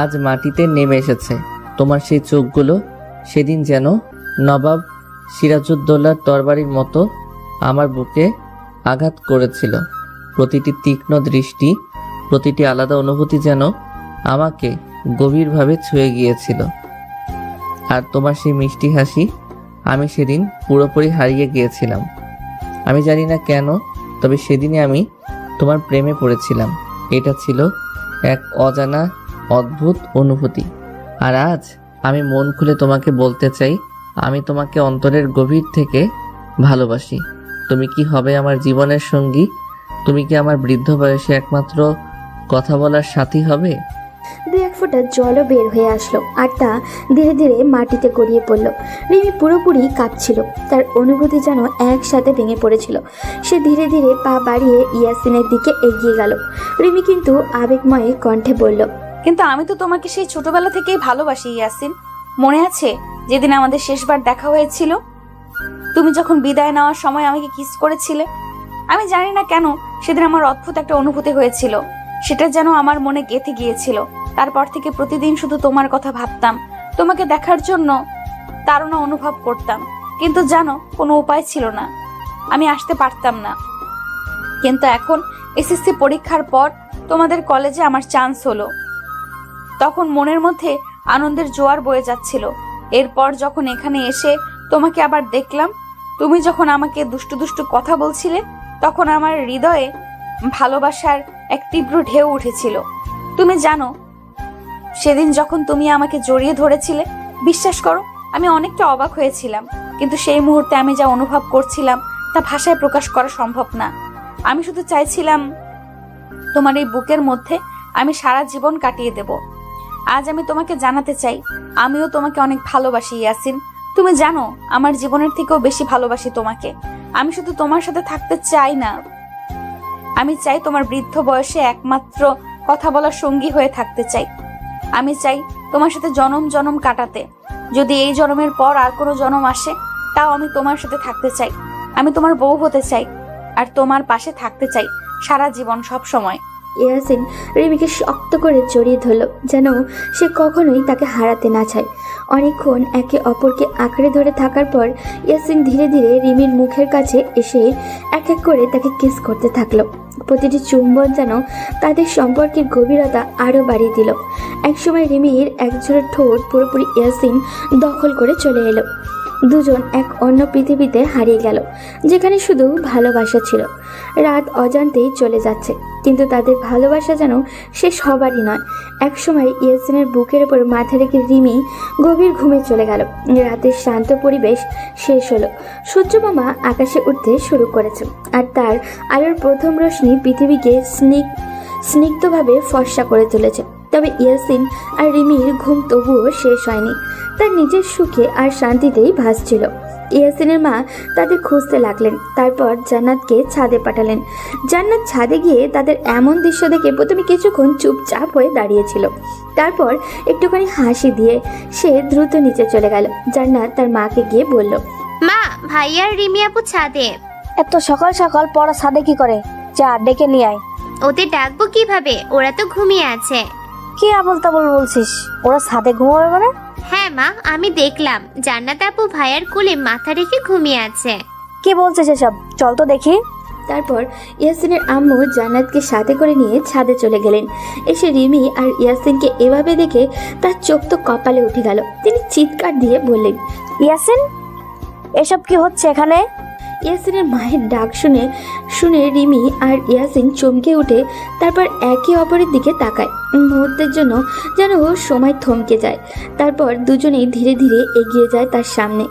আজ মাটিতে নেমে এসেছে। তোমার সেই চোখগুলো সেদিন যেন নবাব সিরাজউদ্দৌলার তরবারির মতো আমার বুকে আঘাত করেছিল। প্রতিটি তীক্ষ্ণ দৃষ্টি, প্রতিটি আলাদা অনুভূতি যেন আমাকে গভীরভাবে ছুঁয়ে গিয়েছিল। আর তোমার সেই মিষ্টি হাসি, আমি সেদিন পুরোপুরি হারিয়ে গিয়েছিলাম। আমি জানি না কেন, তবে সেদিনে আমি তোমার প্রেমে পড়েছিলাম। এটা ছিল এক অজানা অদ্ভুত অনুভূতি। আর আজ আমি মন খুলে তোমাকে বলতে চাই, আমি তোমাকে অন্তরের গভীর থেকে ভালোবাসি। তুমি কি হবে আমার জীবনের সঙ্গী? তুমি কি আমার বৃদ্ধ বয়সে একমাত্র কথা বলার সাথী হবে? দু এক ফোঁটা জলও বের হয়ে আসলো, আর তা ধীরে ধীরে মাটিতে গড়িয়ে পড়ল। রিমি পুরোপুরি কাঁপছিল, তার অনুভূতি যেন একসাথে ভেঙে পড়েছিল। সে ধীরে ধীরে পা বাড়িয়ে ইয়াসিনের দিকে এগিয়ে গেল। রিমি কিন্তু আবেগময় কণ্ঠে বলল, কিন্তু আমি তো তোমাকে সেই ছোটবেলা থেকেই ভালোবাসি ইয়াসিন। মনে আছে যেদিন আমাদের শেষবার দেখা হয়েছিল? তুমি যখন বিদায় নেওয়ার সময় আমাকে কিস করেছিলে। আমি জানি না কেন সেদিন আমার অদ্ভুত একটা অনুভূতি হয়েছিল, সেটা যেন আমার মনে গেঁথে গিয়েছিল। তারপর থেকে প্রতিদিন শুধু তোমার কথা ভাবতাম, তোমাকে দেখার জন্য তাড়না অনুভব করতাম, কিন্তু জানো কোনো উপায় ছিল না, আমি আসতে পারতাম না। কিন্তু এখন এসএসসি পরীক্ষার পর তোমাদের কলেজে আমার চান্স হলো। তখন মনের মধ্যে আনন্দের জোয়ার বয়ে যাচ্ছিল। এরপর যখন এখানে এসে তোমাকে আবার দেখলাম, তুমি যখন আমাকে দুষ্টু দুষ্টু কথা বলছিলে, তখন আমার হৃদয়ে ভালোবাসার এক তীব্র ঢেউ উঠেছিল। তুমি জানো, সেদিন যখন তুমি আমাকে জড়িয়ে ধরেছিলে, বিশ্বাস করো আমি অনেকটা অবাক হয়েছিলাম। কিন্তু সেই মুহূর্তে আমি যা অনুভব করছিলাম তা ভাষায় প্রকাশ করা সম্ভব না। আমি শুধু চাইছিলাম তোমার এই বুকের মধ্যে আমি সারা জীবন কাটিয়ে দেব। আজ আমি তোমাকে জানাতে চাই, আমিও তোমাকে অনেক ভালোবাসি ইয়াসিন। তুমি জানো, আমার জীবনের থেকেও বেশি ভালোবাসি তোমাকে। আমি শুধু তোমার সাথে থাকতে চাই না, আমি চাই তোমার বৃদ্ধ বয়সে একমাত্র কথা বলার সঙ্গী হয়ে থাকতে চাই। আমি চাই তোমার সাথে জনম জনম কাটাতে। যদি এই জনমের পর আর কোনো জনম আসে, তাও আমি তোমার সাথে থাকতে চাই। আমি তোমার বউ হতে চাই আর তোমার পাশে থাকতে চাই সারা জীবন, সব সময়। ইয়াসিন রিমিকে শক্ত করে জড়িয়ে ধরল, যেন সে কখনোই তাকে হারাতে না চায়। অনেকক্ষণ একে অপরকে আঁকড়ে ধরে থাকার পর ইয়াসিন ধীরে ধীরে রিমির মুখের কাছে এসে এক এক করে তাকে কিস করতে থাকলো। প্রতিটি চুম্বন যেন তাদের সম্পর্কের গভীরতা আরও বাড়িয়ে দিল। একসময় রিমির একজোড়া ঠোঁট পুরোপুরি ইয়াসিন দখল করে চলে এলো। দুজন এক অন্য পৃথিবীতে হারিয়ে গেল, যেখানে শুধু ভালোবাসা ছিল। রাত অজান্তেই চলে যাচ্ছে, কিন্তু তাদের ভালোবাসা যেন শেষ হবারই নয়। একসময় ইয়াসিনের বুকের উপর মাথা রেখে রিমি গভীর ঘুমে চলে গেল। রাতের শান্ত পরিবেশ শেষ হলো। সূর্যমামা আকাশে উঠতে শুরু করেছে, আর তার আলোর প্রথম রশ্মি পৃথিবীকে স্নিগ্ধভাবে ফর্সা করে তুলেছে। তবে ইয়াসিন আর রিমির ঘুম তবুও শেষ হয়নি, তার নিজের সুখে আর শান্তিতেই ভাসছিল। ইয়াসিনের মা তাদের খুঁজতে লাগলেন, তারপর জান্নাতকে ছাদে পাঠালেন। জান্নাত ছাদে গিয়ে তাদের এমন দৃশ্য দেখে প্রথমে কিছুক্ষণ চুপচাপ হয়ে দাঁড়িয়েছিল, তারপর একটুখানি হাসি দিয়ে সে দ্রুত নিচে চলে গেল। জান্নাত তার মাকে গিয়ে বলল, মা, ভাইয়া আর রিমি আপু ছাদে। এত সকাল সকাল পড়া ছাদে কি করে? যা ডেকে নিয়ে আয়। ওদের ডাকবো কিভাবে? ওরা তো ঘুমিয়ে আছে। কি আবল তাবল বলছিস? ওরা ছাদে ঘুমাবে মানে? হ্যাঁ মা, আমি দেখলাম জান্নাত আপু ভাইয়ার কোলে মাথা রেখে ঘুমিয়ে আছে। কি বলছিস এসব? চল তো দেখি। তারপর ইয়াসিনের আম্মু জান্নাতকে সাথে করে নিয়ে ছাদে চলে গেলেন। এসে রিমি আর ইয়াসিনকে এভাবে দেখে তার চোখ তো কপালে উঠে গেল। তিনি চিৎকার দিয়ে বললেন, ইয়াসিন, এসব কি হচ্ছে এখানে? ইয়াসিনের মায়ের ডাক শুনে রিমি আর ইয়াসিন চমকে উঠে তারপর একে অপরের দিকে তাকায়। মুহূর্তের জন্য যেন সময় থমকে যায়। তারপর দুজনেই ধীরে ধীরে এগিয়ে যায় তার সামনে।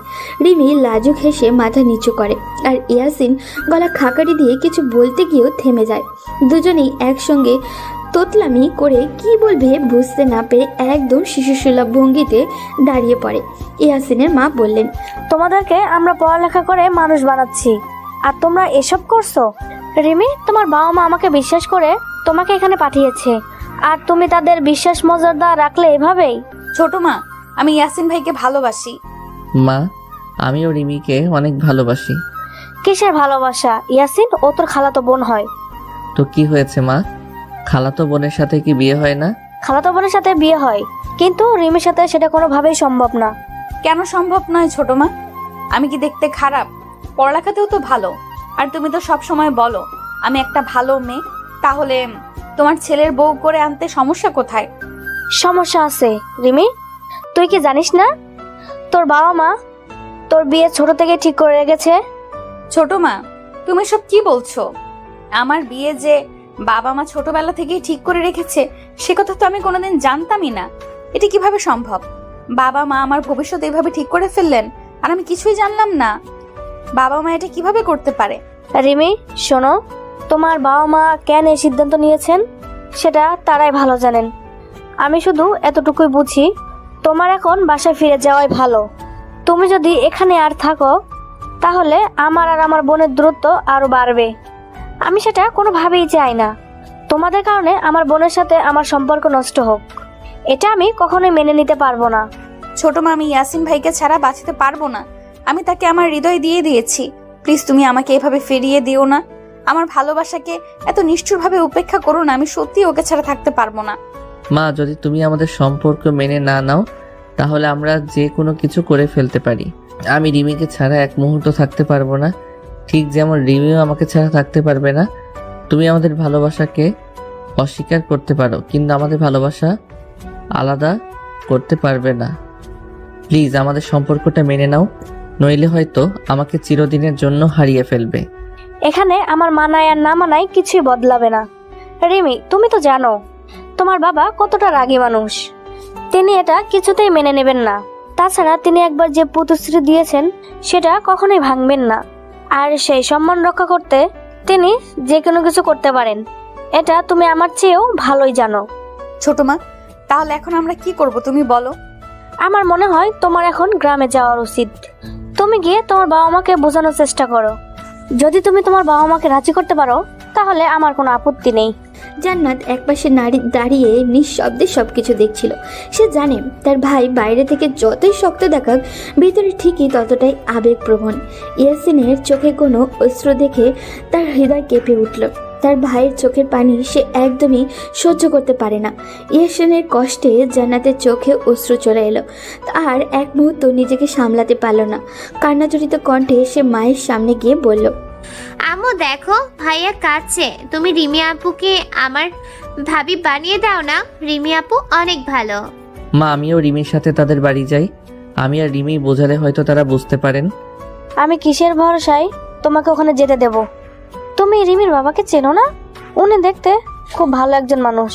রিমি লাজুক হেসে মাথা নিচু করে, আর ইয়াসিন গলা খাকারি দিয়ে কিছু বলতে গিয়েও থেমে যায়। দুজনেই একসঙ্গে তোতলামি করে কি বলবে বুঝতে না পেরে একদম শিশুসুলভ ভঙ্গিতে দাঁড়িয়ে পড়ে। ইয়াসিনের মা বললেন, তোমাদেরকে আমরা পড়ালেখা করে মানুষ বানাচ্ছি, আর তোমরা এসব করছো? রিমি, তোমার বাবা মা আমাকে বিশ্বাস করে তোমাকে এখানে পাঠিয়েছে, আর তুমি তাদের বিশ্বাস মর্যাদা রাখলে এভাবেই? ছোট মা, আমি ইয়াসিন ভাইকে ভালোবাসি। মা, আমিও রিমিকে অনেক ভালোবাসি। কিসের ভালোবাসা? ইয়াসিন, ও তোর খালাতো বোন হয়। তো কি হয়েছে মা? খালাতো বোনের সাথে কি বিয়ে হয় না? খালাতো বোনের সাথে বিয়ে হয়, কিন্তু রিমির সাথে সেটা কোনোভাবেই সম্ভব না। কেন সম্ভব নয় ছোট মা? আমি কি দেখতে খারাপ? পড়ালেখাতেও তো ভালো। আর তুমি তো সব সময় বলো আমি একটা ভালো মেয়ে। তাহলে তোমার ছেলের বউ করে আনতে সমস্যা কোথায়? সমস্যা আছে রিমি, তুই কি জানিস না তোর বাবা মা তোর বিয়ে ছোট থেকে ঠিক করে রেখেছে? ছোট মা, তুমি সব কি বলছো? আমার বিয়ে যে বাবা মা ছোটবেলা থেকেই ঠিক করে রেখেছে, সে কথা তো আমি কোনোদিন জানতামই না। এটা কিভাবে সম্ভব? বাবা মা আমার ভবিষ্যৎ এইভাবে ঠিক করে ফেললেন আর আমি কিছুই জানলাম না। বাবা মা এটা কিভাবে করতে পারে? রিমি শোনো, তোমার বাবা মা কেন এই সিদ্ধান্ত নিয়েছেন সেটা তারাই ভালো জানেন। আমি শুধু এতটুকুই বুঝি, তোমার এখন বাসায় ফিরে যাওয়াই ভালো। তুমি যদি এখানে আর থাকো তাহলে আমার আর আমার বোনের দূরত্ব আরো বাড়বে। আমি সেটা কোনোভাবেই চাই না। তোমাদের কারণে আমার বোনের সাথে আমার সম্পর্ক নষ্ট হোক, এটা আমি কখনোই মেনে নিতে পারবো না। ছোট মা, আমি ইয়াসিন ভাইকে ছাড়া বাঁচতে পারবো না। আমি তাকে আমার হৃদয় দিয়ে দিয়েছি। প্লিজ তুমি আমাকে এভাবে ফিরিয়ে দিও না। আমার ভালোবাসাকে এত নিষ্ঠুরভাবে উপেক্ষা করো না। আমি সত্যি ওকে ছাড়া থাকতে পারবো না। মা, যদি তুমি আমাদের সম্পর্ক মেনে না নাও তাহলে আমরা যে কোনো কিছু করে ফেলতে পারি। আমি রিমিকে ছাড়া এক মুহূর্ত থাকতে পারবো না, ঠিক যেমন রিমিও আমাকে ছাড়া থাকতে পারবে না। তুমি আমাদের ভালোবাসাকে অস্বীকার করতে পারো, কিন্তু আমাদের ভালোবাসা আলাদা করতে পারবে না। প্লিজ আমাদের সম্পর্কটা মেনে নাও, নইলে হয়তো আমাকে চিরদিনের জন্য হারিয়ে ফেলবে। এখানে আমার মানায় আর না মানায় কিছুই বদলাবে না। রিমি, তুমি তো জানো তোমার বাবা কতটা রাগী মানুষ। তিনি এটা কিছুতেই মেনে নেবেন না। তাছাড়া তিনি একবার যে প্রতিশ্রুতি দিয়েছেন সেটা কখনোই ভাঙবেন না। আর সেই সম্মান রক্ষা করতে তিনি যে কোনো কিছু করতে পারেন, এটা তুমি আমার চেয়েও ভালোই জানো। ছোট মা, তাহলে এখন আমরা কি করব তুমি বলো। আমার মনে হয় তোমার এখন গ্রামে যাওয়ার উচিত। তুমি গিয়ে তোমার বাবা মাকে বোঝানোর চেষ্টা করো। যদি তুমি তোমার বাবা মাকে রাজি করতে পারো তাহলে আমার কোনো আপত্তি নেই। জান্নাত একপাশে দাঁড়িয়ে নিঃশব্দে সবকিছু দেখছিল। সে জানে তার ভাই বাইরে থেকে যতই শক্ত দেখাক, ভিতরে ঠিকই ততটাই আবেগপ্রবণ। ইয়াসিনের চোখে কোনো অস্ত্র দেখে তার হৃদয় কেঁপে উঠল। তার ভাইয়ের চোখের পানি সে একদমই সহ্য করতে পারে না। ইয়াসিনের কষ্টে জান্নাতের চোখে অশ্রু চলে এলো। আর এক মুহূর্ত নিজেকে সামলাতে পারল না। কান্নাজড়িত কণ্ঠে সে মায়ের সামনে গিয়ে বলল, আম্মু দেখো ভাইয়া কাঁদছে, তুমি রিমি আপুকে আমার ভাবি বানিয়ে দাও না। রিমি আপু অনেক ভালো। মা, আমিও রিমির সাথে তাদের বাড়ি যাই। আমি আর রিমি বোঝালে হয়তো তারা বুঝতে পারেন। আমি কিসের ভরসায় তোমাকে ওখানে যেতে দেব? তুমি রিমির বাবাকে চেনো না? উনি দেখতে খুব ভালো একজন মানুষ,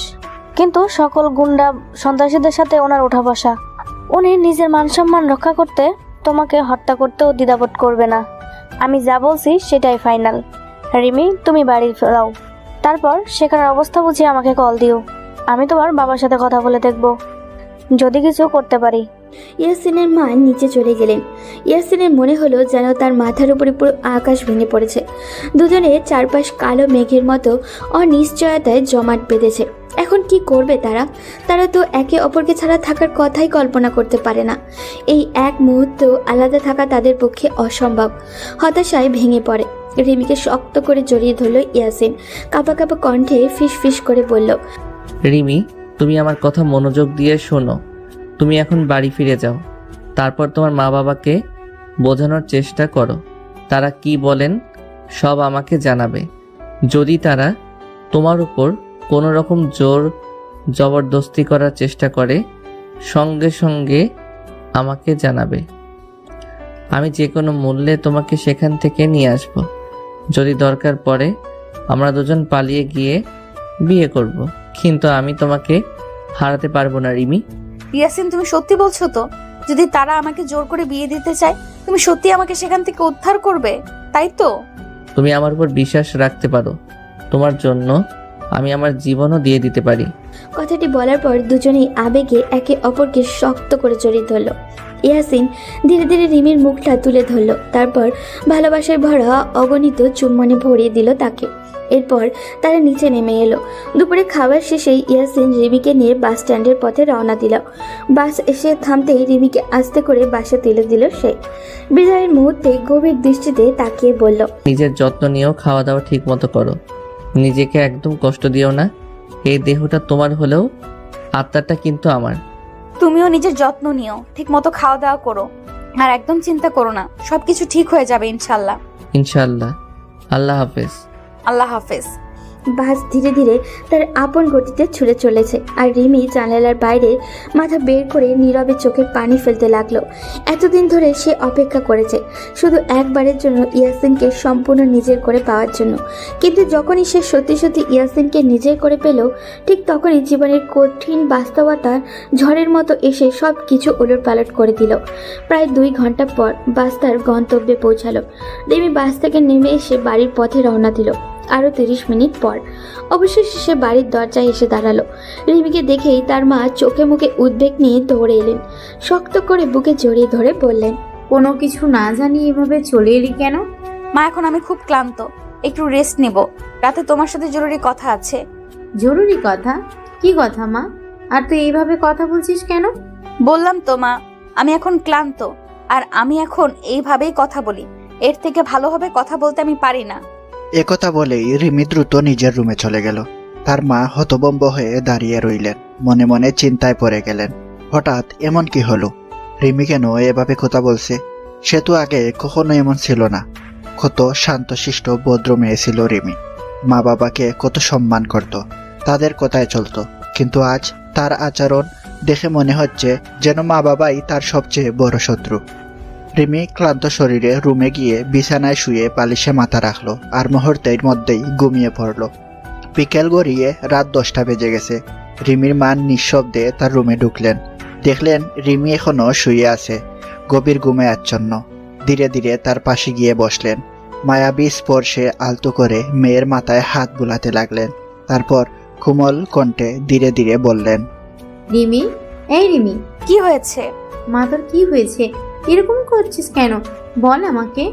কিন্তু সকল গুন্ডা সন্ত্রাসীদের সাথে ওনার উঠা বসা। উনি নিজের মান সম্মান রক্ষা করতে তোমাকে হত্যা করতেও দ্বিধাবোধ করবে না। আমি যা বলছি সেটাই ফাইনাল। রিমি, তুমি বাড়ি ফেরাও, তারপর সেখানের অবস্থা বুঝে আমাকে কল দিও। আমি তোমার বাবার সাথে কথা বলে দেখব যদি কিছু করতে পারি। ইয়াসিনের মা নিচে চলে গেলেন। ইয়াসিনের মনে হলো যেন তার মাথার উপরে পুরো আকাশ ভেঙে পড়েছে। দুজনে চারপাশ কালো মেঘের মতো অনিশ্চয়তায় জমাট বেঁধেছে। এখন কি করবে তারা তো একে অপরকে ছাড়া থাকার কথাই কল্পনা করতে পারে না। এই এক মুহূর্ত আলাদা থাকা তাদের পক্ষে অসম্ভব। হতাশায় ভেঙে পড়ে। রিমিকে শক্ত করে জড়িয়ে ধরল ইয়াসিন। কাঁপা কাঁপা কণ্ঠে ফিস ফিস করে বলল, রিমি, তুমি আমার কথা মনোযোগ দিয়ে শোনো। তুমি এখন বাড়ি ফিরে যাও, তারপর তোমার মা বাবাকে বোঝানোর চেষ্টা করো। তারা কি বলেন সব আমাকে জানাবে। যদি তারা তোমার উপর কোনো রকম জোর জবরদস্তি করার চেষ্টা করে, সঙ্গে সঙ্গে আমাকে জানাবে। আমি যে কোনো মূল্যে তোমাকে সেখান থেকে নিয়ে আসব। যদি দরকার পড়ে আমরা দুজন পালিয়ে গিয়ে বিয়ে করব, কিন্তু আমি তোমাকে হারাতে পারবো না রিমি। ইয়াসিন, তুমি সত্যি বলছো তো? যদি তারা আমাকে জোর করে বিয়ে দিতে চায়, তুমি সত্যি আমাকে সেখান থেকে উদ্ধার করবে, তাই তো? তুমি আমার উপর বিশ্বাস রাখতে পারো। তোমার জন্য আমি আমার জীবনও দিয়ে দিতে পারি। কথাটি বলার পর দুজনেই আবেগে একে অপরকে শক্ত করে জড়িয়ে ধরল। ইয়াসিন ধীরে ধীরে রিমির মুখটা তুলে ধরল, তারপর ভালোবাসায় ভরা অগণিত চুম্বনে ভরিয়ে দিল তাকে। এরপর তারা নিচে নেমে এলো। দুপুরে খাবার শেষেই ইয়াসিন রিমিকে নিয়ে বাস স্ট্যান্ডের পথে রওনা দিল। বাস এসে থামতেই রিমিকে আস্তে করে বাসে তুলে দিল সে। বিদায়ের মুহূর্তে গভীর দৃষ্টিতে তাকিয়ে বলল, নিজের যত্ন নিয়েও, খাওয়া দাওয়া ঠিক মতো করো। নিজেকে একদম কষ্ট দিও না। এই দেহটা তোমার হলেও আত্মাটা কিন্তু আমার। তুমিও নিজের যত্ন নিও, ঠিক মতো খাওয়া দাওয়া করো, আর একদম চিন্তা করো না, সবকিছু ঠিক হয়ে যাবে ইনশাল্লাহ। ইনশাল্লাহ। আল্লাহ হাফেজ। আল্লাহ হাফেজ। বাস ধীরে ধীরে তার আপন গতিতে ছুটে চলেছে, আর রিমি জানালার বাইরে মাথা বের করে নীরবে চোখের পানি ফেলতে লাগলো। এতদিন ধরে সে অপেক্ষা করেছে শুধু একবারের জন্য ইয়াসিনকে সম্পূর্ণ নিজের করে পাওয়ার জন্য, কিন্তু যখনই সে সত্যি সত্যি ইয়াসিনকে নিজের করে পেল, ঠিক তখনই জীবনের কঠিন বাস্তবতা ঝড়ের মতো এসে সব কিছু ওলটপালট করে দিল। প্রায় 2 ঘন্টা পর বাস তার গন্তব্যে পৌঁছালো। রিমি বাস থেকে নেমে এসে বাড়ির পথে রওনা দিল। আরও 30 মিনিট পর অবশেষে সে বাড়ির দরজায় এসে দাঁড়ালো। রিমিকে দেখেই তার মা চোখে মুখে উদ্বেগ নিয়ে দৌড়ে এলেন। শক্ত করে বুকে জড়িয়ে ধরে বললেন, কোনো কিছু না জানি এভাবে চলে এলি কেন? মা, এখন আমি খুব ক্লান্ত, একটু রেস্ট নেব। রাতে তোমার সাথে জরুরি কথা আছে। জরুরি কথা? কি কথা মা? আর তুই এইভাবে কথা বলছিস কেন? বললাম তো মা, আমি এখন ক্লান্ত, আর আমি এখন এইভাবেই কথা বলি। এর থেকে ভালোভাবে কথা বলতে আমি পারি না। একথা বলেই রিমি দ্রুত নিজের রুমে চলে গেল। তার মা হতভম্ব হয়ে দাঁড়িয়ে রইলেন, মনে মনে চিন্তায় পড়ে গেলেন। হঠাৎ এমন কি হলো? রিমি কেন এভাবে কথা বলছে? সে তো আগে কখনো এমন ছিল না। কত শান্তশিষ্ট ভদ্র মেয়ে ছিল রিমি। মা বাবাকে কত সম্মান করত, তাদের কথায় চলতো। কিন্তু আজ তার আচরণ দেখে মনে হচ্ছে যেন মা বাবাই তার সবচেয়ে বড় শত্রু। রিমি ক্লান্ত শরীরে রুমে গিয়ে বিছানায় শুয়ে বালিশে মাথা রাখলো আর মুহূর্তের মধ্যেই ঘুমিয়ে পড়ল। বিকেল গড়িয়ে রাত 10টা বেজে গেছে। রিমির মা নিঃশব্দে তার রুমে ঢুকলেন। দেখলেন রিমি এখনো শুয়ে আছে, গভীর ঘুমে আচ্ছন্ন। ধীরে ধীরে তার পাশে গিয়ে বসলেন। মায়াবী স্পর্শে আলতো করে মেয়ের মাথায় হাত বুলাতে লাগলেন। তারপর কোমল কণ্ঠে ধীরে ধীরে বললেন, রিমি, এই রিমি, কি হয়েছে? মা তোর কি হয়েছে? এরকম করছিস কেন? বল আমাকে।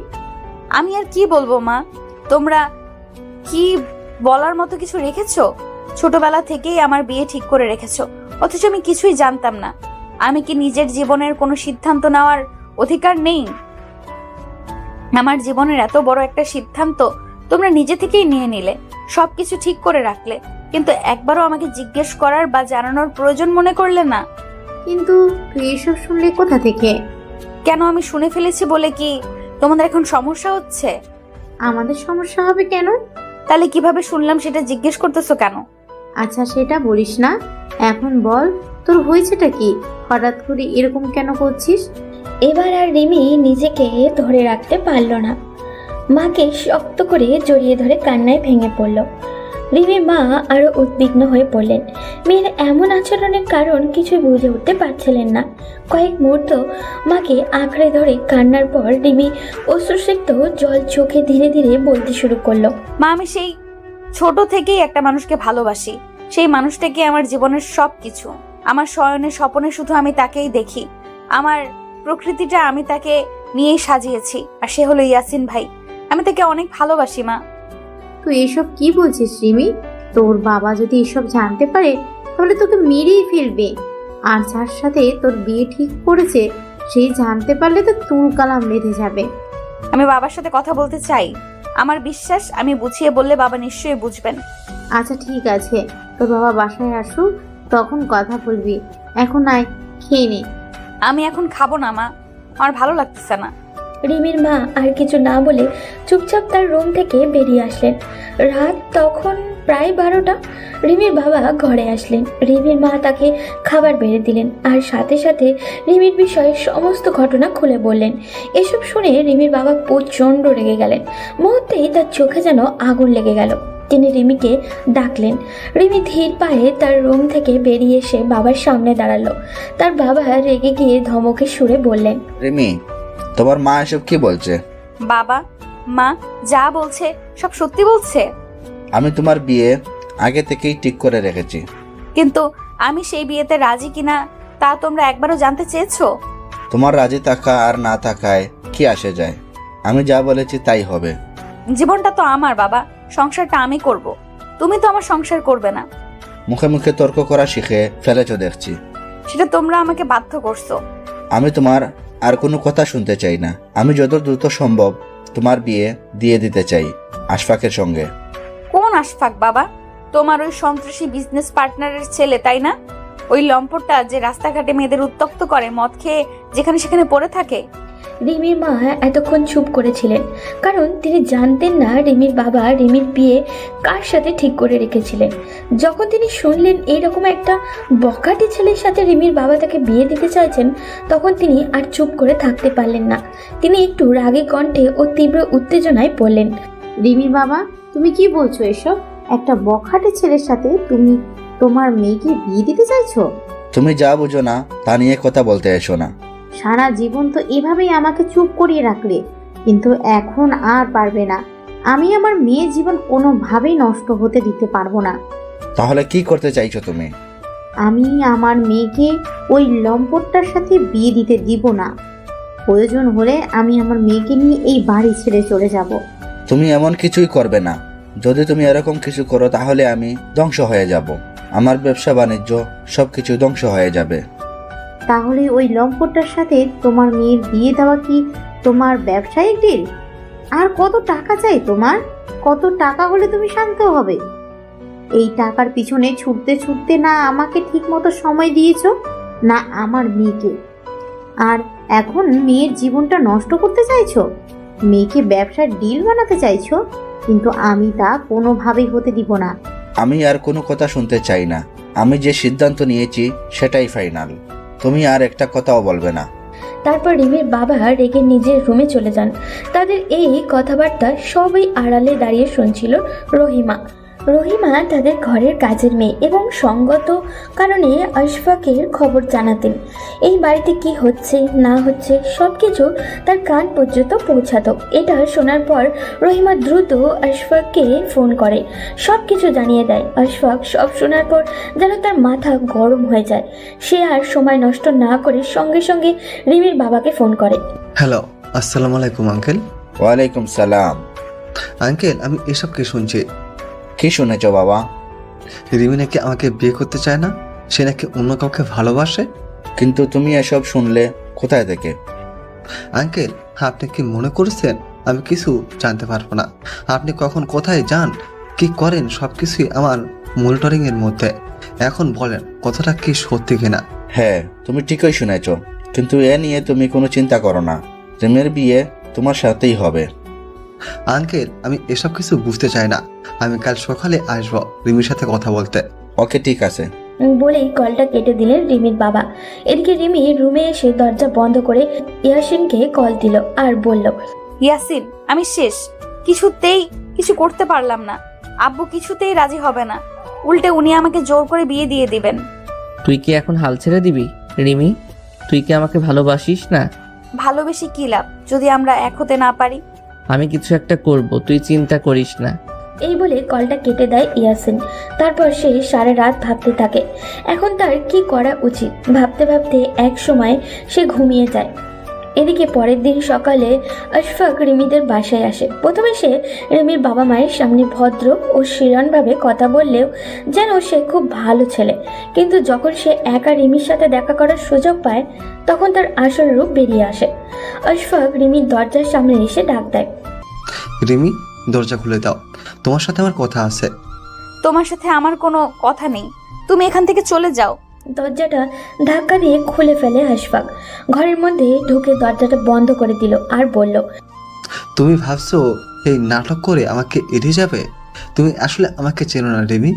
আমি আর কি বলবো মা, তোমরা কি বলার মতো কিছু রেখেছো? ছোটবেলা থেকেই আমার বিয়ে ঠিক করে রেখেছো, অথচ আমি কিছুই জানতাম না। আমি কি নিজের জীবনের কোনো সিদ্ধান্ত নেওয়ার অধিকার নেই? আমার জীবনের এত বড় একটা সিদ্ধান্ত তোমরা নিজে থেকেই নিয়ে নিলে, সবকিছু ঠিক করে রাখলে, কিন্তু একবারও আমাকে জিজ্ঞেস করার বা জানানোর প্রয়োজন মনে করলে না। কিন্তু তুই এসব শুনলি কোথা থেকে? কেন, আমি শুনে ফেলেছি বলে কি তোমাদের এখন সমস্যা হচ্ছে? আমাদের সমস্যা হবে কেন? তাহলে কিভাবে শুনলাম সেটা জিজ্ঞেস করতেছো কেন? আচ্ছা সেটা বলিস না, এখন বল তোর হয়েছেটা কি? হঠাৎ করে এরকম কেন করছিস? এবার আর রিমি নিজেকে ধরে রাখতে পারল না। মাকে শক্ত করে জড়িয়ে ধরে কান্নায় ভেঙে পড়ল। রিমির মা আরো উদ্বিগ্ন হয়ে পড়লেন। মেয়ের এমন আচরণের কারণ কিছুই বুঝে উঠতে পারছিলেন না। কয়েক মুহূর্ত মাকে আঁকড়ে ধরে কান্নার পর রিমি অশ্রুসিক্ত জল চোখে ধীরে ধীরে বলতে শুরু করলো, মা, আমি সেই ছোট থেকেই একটা মানুষকে ভালোবাসি। সেই মানুষটাকে আমার জীবনের সবকিছু। আমার শয়নে স্বপনে শুধু আমি তাকেই দেখি। আমার প্রকৃতিটা আমি তাকে নিয়েই সাজিয়েছি, আর সে হলো ইয়াসিন ভাই। আমি তাকে অনেক ভালোবাসি মা। তুই এসব কি বলছিস রিমি? তোর বাবা যদি এসব জানতে পারে তাহলে তোকে মেরেই ফেলবে। আর যার সাথে তোর বিয়ে ঠিক করেছে সেই জানতে পারলে তো তুল কালাম বেঁধে যাবে। আমি বাবার সাথে কথা বলতে চাই। আমার বিশ্বাস আমি বুঝিয়ে বললে বাবা নিশ্চয়ই বুঝবেন। আচ্ছা ঠিক আছে, তোর বাবা বাসায় আসুক তখন কথা বলবি। এখন আয়, খেয়ে নে। আমি এখন খাবো না মা, আমার ভালো লাগতেছে না। রিমির মা আর কিছু না বলে চুপচাপ তার রুম থেকে বেরিয়ে আসলেন। রাত তখন প্রায় 12টা। রিমির বাবা ঘরে আসলেন। রিমির মা তাকে খাবার বেড়ে দিলেন আর সাথে সাথে রিমির বিষয়ে সমস্ত ঘটনা খুলে বললেন। এসব শুনে রিমির বাবা প্রচণ্ড রেগে গেলেন। মুহূর্তেই তার চোখে যেন আগুন লেগে গেল। তিনি রিমিকে ডাকলেন। রিমি ধীর পায়ে তার রুম থেকে বেরিয়ে এসে বাবার সামনে দাঁড়ালো। তার বাবা রেগে গিয়ে ধমকে সুরে বললেন, রিমি, তোমার মা এসব কি বলছে? বাবা মা যা বলছে সব সত্যি বলছে। আমি তোমার বিয়ে আগে থেকেই ঠিক করে রেখেছি। কিন্তু আমি সেই বিয়েতে রাজি কিনা তা তোমরা একবারও জানতে চেয়েছো? তোমার রাজি থাকা আর না থাকায় কি আসে যায়? আমি যা বলেছি তাই হবে। জীবনটা তো আমার বাবা, সংসারটা আমি করব। তুমি তো আমার সংসার করবে না। মুখে মুখে তর্ক করা শিখে ফেলেছো দেখছি। সেটা তোমরা আমাকে বাধ্য করছো। আমি তোমার আর কোনো কথা শুনতে চাই না। আমি যত দ্রুত সম্ভব তোমার বিয়ে দিয়ে দিতে চাই আশফাকের সঙ্গে। কোন আশফাক বাবা? তোমার ওই সন্ত্রাসী বিজনেস পার্টনারের ছেলে, তাই না? ওই লম্পটটা যে রাস্তাঘাটে মেয়েদের উত্ত্যক্ত করে, মদ খেয়ে যেখানে সেখানে পড়ে থাকে। রিমির মা এতক্ষণ চুপ করেছিলেন, কারণ তিনি জানতেন না রিমির বাবা রিমির বিয়ে কার সাথে ঠিক করে রেখেছিলেন। যখন তিনি শুনলেন এইরকম একটা বখাটে ছেলের সাথে রিমির বাবা তাকে বিয়ে দিতে চাইছেন, তখন তিনি আর চুপ করে থাকতে পারলেন না। তিনি একটু রাগী কণ্ঠে ও তীব্র উত্তেজনায় বললেন, রিমির বাবা, তুমি কি বলছো এসব? একটা বখাটে ছেলের সাথে তুমি তোমার মেয়েকে বিয়ে দিতে চাইছো? তুমি যা বুঝো না তা নিয়ে কথা বলতে এসো না। সারা জীবন তো এভাবেই আমাকে চুপ করিয়ে রাখলে, কিন্তু এখন আর পারবে না। আমি আমার মেয়ের জীবন কোনোভাবেই নষ্ট হতে দিতে পারবো না। তাহলে কি করতে চাইছো তুমি? আমি আমার মেয়েকে ওই লম্পটটার সাথে বিয়ে দিতে দিব না। প্রয়োজন হলে আমি আমার মেয়েকে নিয়ে এই বাড়ি ছেড়ে চলে যাব। তুমি এমন কিছুই করবে না। যদি তুমি এরকম কিছু করো তাহলে আমি ধ্বংস হয়ে যাব। আমার ব্যবসা বাণিজ্য সবকিছু ধ্বংস হয়ে যাবে। তাহলে ওই লম্পটটার সাথে তোমার মেয়ের বিয়ে দেওয়া কি তোমার ব্যবসায়িক ডিল? আর কত টাকা চাই তোমার? কত টাকা হলে তুমি শান্ত হবে? এই টাকার পিছনে ছুটতে ছুটতে না আমাকে ঠিক মতো সময় দিয়েছো, না আমার মেয়েকে। আর এখন মেয়ের জীবনটা নষ্ট করতে চাইছো? মেয়েকে ব্যবসার ডিল বানাতে চাইছো? কিন্তু আমি তা কোনোভাবেই হতে দিব না। আমি আর কোনো কথা শুনতে চাই না। আমি যে সিদ্ধান্ত নিয়েছি সেটাই ফাইনাল। তুমি আর একটা কথাও বলবে না। তারপর রিমির বাবা রেগে নিজের রুমে চলে যান। তাদের এই কথাবার্তা সবই আড়ালে দাঁড়িয়ে শুনছিল রহিমা। রহিমা তাদের ঘরের কাজের মেয়ে এবং সঙ্গত কারণে আশফাকের খবর জানাতেন। এই বাড়িতে কি হচ্ছে না হচ্ছে সব কিছু তার কান পর্যন্ত পৌঁছাতো। এটা শোনার পর রহিমা দ্রুত আশফাককে ফোন করে, সব কিছু জানিয়ে দেয়। আশফাক সব শোনার পর যেন তার মাথা গরম হয়ে যায়। সে আর সময় নষ্ট না করে সঙ্গে সঙ্গে রিমির বাবাকে ফোন করে। হ্যালো, আসসালামু আলাইকুম আঙ্কেল। ওয়ালাইকুম সালাম। আঙ্কেল, আমি এসব কি শুনছি? কি শুনেছ বাবা? রিমি নাকি আমাকে বিয়ে করতে চায় না, সে নাকি অন্য কাউকে ভালোবাসে। কিন্তু তুমি এসব শুনলে কোথায় থেকে? আঙ্কেল, আপনি কি মনে করেছেন আমি কিছু জানতে পারবো না? আপনি কখন কোথায় যান, কি করেন, সবকিছুই আমার মনিটরিং এর মধ্যে। এখন বলেন কথাটা কি সত্যি কিনা? হ্যাঁ, তুমি ঠিকই শুনেছ, কিন্তু এ নিয়ে তুমি কোনো চিন্তা করো না। রিমির বিয়ে তোমার সাথেই হবে। আঙ্কেল, আমি এসব কিছু বুঝতে চাই না। আমি কাল সকালে আসবো রিমির সাথে কথা বলতে। ওকে, ঠিক আছে। বলেই কলটা কেটে দিলেন রিমির বাবা। এদিকে রিমি রুমে এসে দরজা বন্ধ করে ইয়াসিনকে কল দিল আর বলল, ইয়াসিন, আমি শেষ। কিছুতেই কিছু করতে পারলাম না। আব্বু কিছুতেই রাজি হবে না, উল্টে উনি আমাকে জোর করে বিয়ে দিয়ে দিবেন। তুই কি এখন হাল ছেড়ে দিবি? রিমি, তুই কি আমাকে ভালোবাসিস না? ভালোবেসে কি লাভ যদি আমরা এক হতে না পারি? আমি কিছু একটা করব, তুই চিন্তা করিস না। এই বলে কলটা কেটে দেয় ইয়াসিন। তারপর সে সারা রাত ভাবতে থাকে এখন তার কি করা উচিত। ভাবতে ভাবতে এক সময় সে ঘুমিয়ে যায়। এদিকে পরের দিন সকালে আশফাক রিমিদের বাসায় আসে। প্রথমে সে রিমির বাবা মায়ের সামনে ভদ্র ও শিরণভাবে কথা বললেও যেন সে খুব ভালো ছেলে। কিন্তু যখন সে একা রিমির সাথে দেখা করার সুযোগ পায় তখন তার আসল রূপ বেরিয়ে আসে। আশফাক রিমির দরজার সামনে এসে ডাক দেয়, রিমি, দরজা খুলে দাও, তোমার সাথে আমার কথা আছে। তোমার সাথে আমার কোনো কথা নেই, তুমি এখান থেকে চলে যাও। দরজাটা ধাক্কা দিয়ে খুলে ফেলে আশফাক। ঘরের মধ্যে ঢুকে দরজাটা বন্ধ করে দিল আর বলল, তুমি ভাবছো এই নাটক করে আমাকে এড়িয়ে যাবে? তুমি আসলে আমাকে চেনো না রিমি।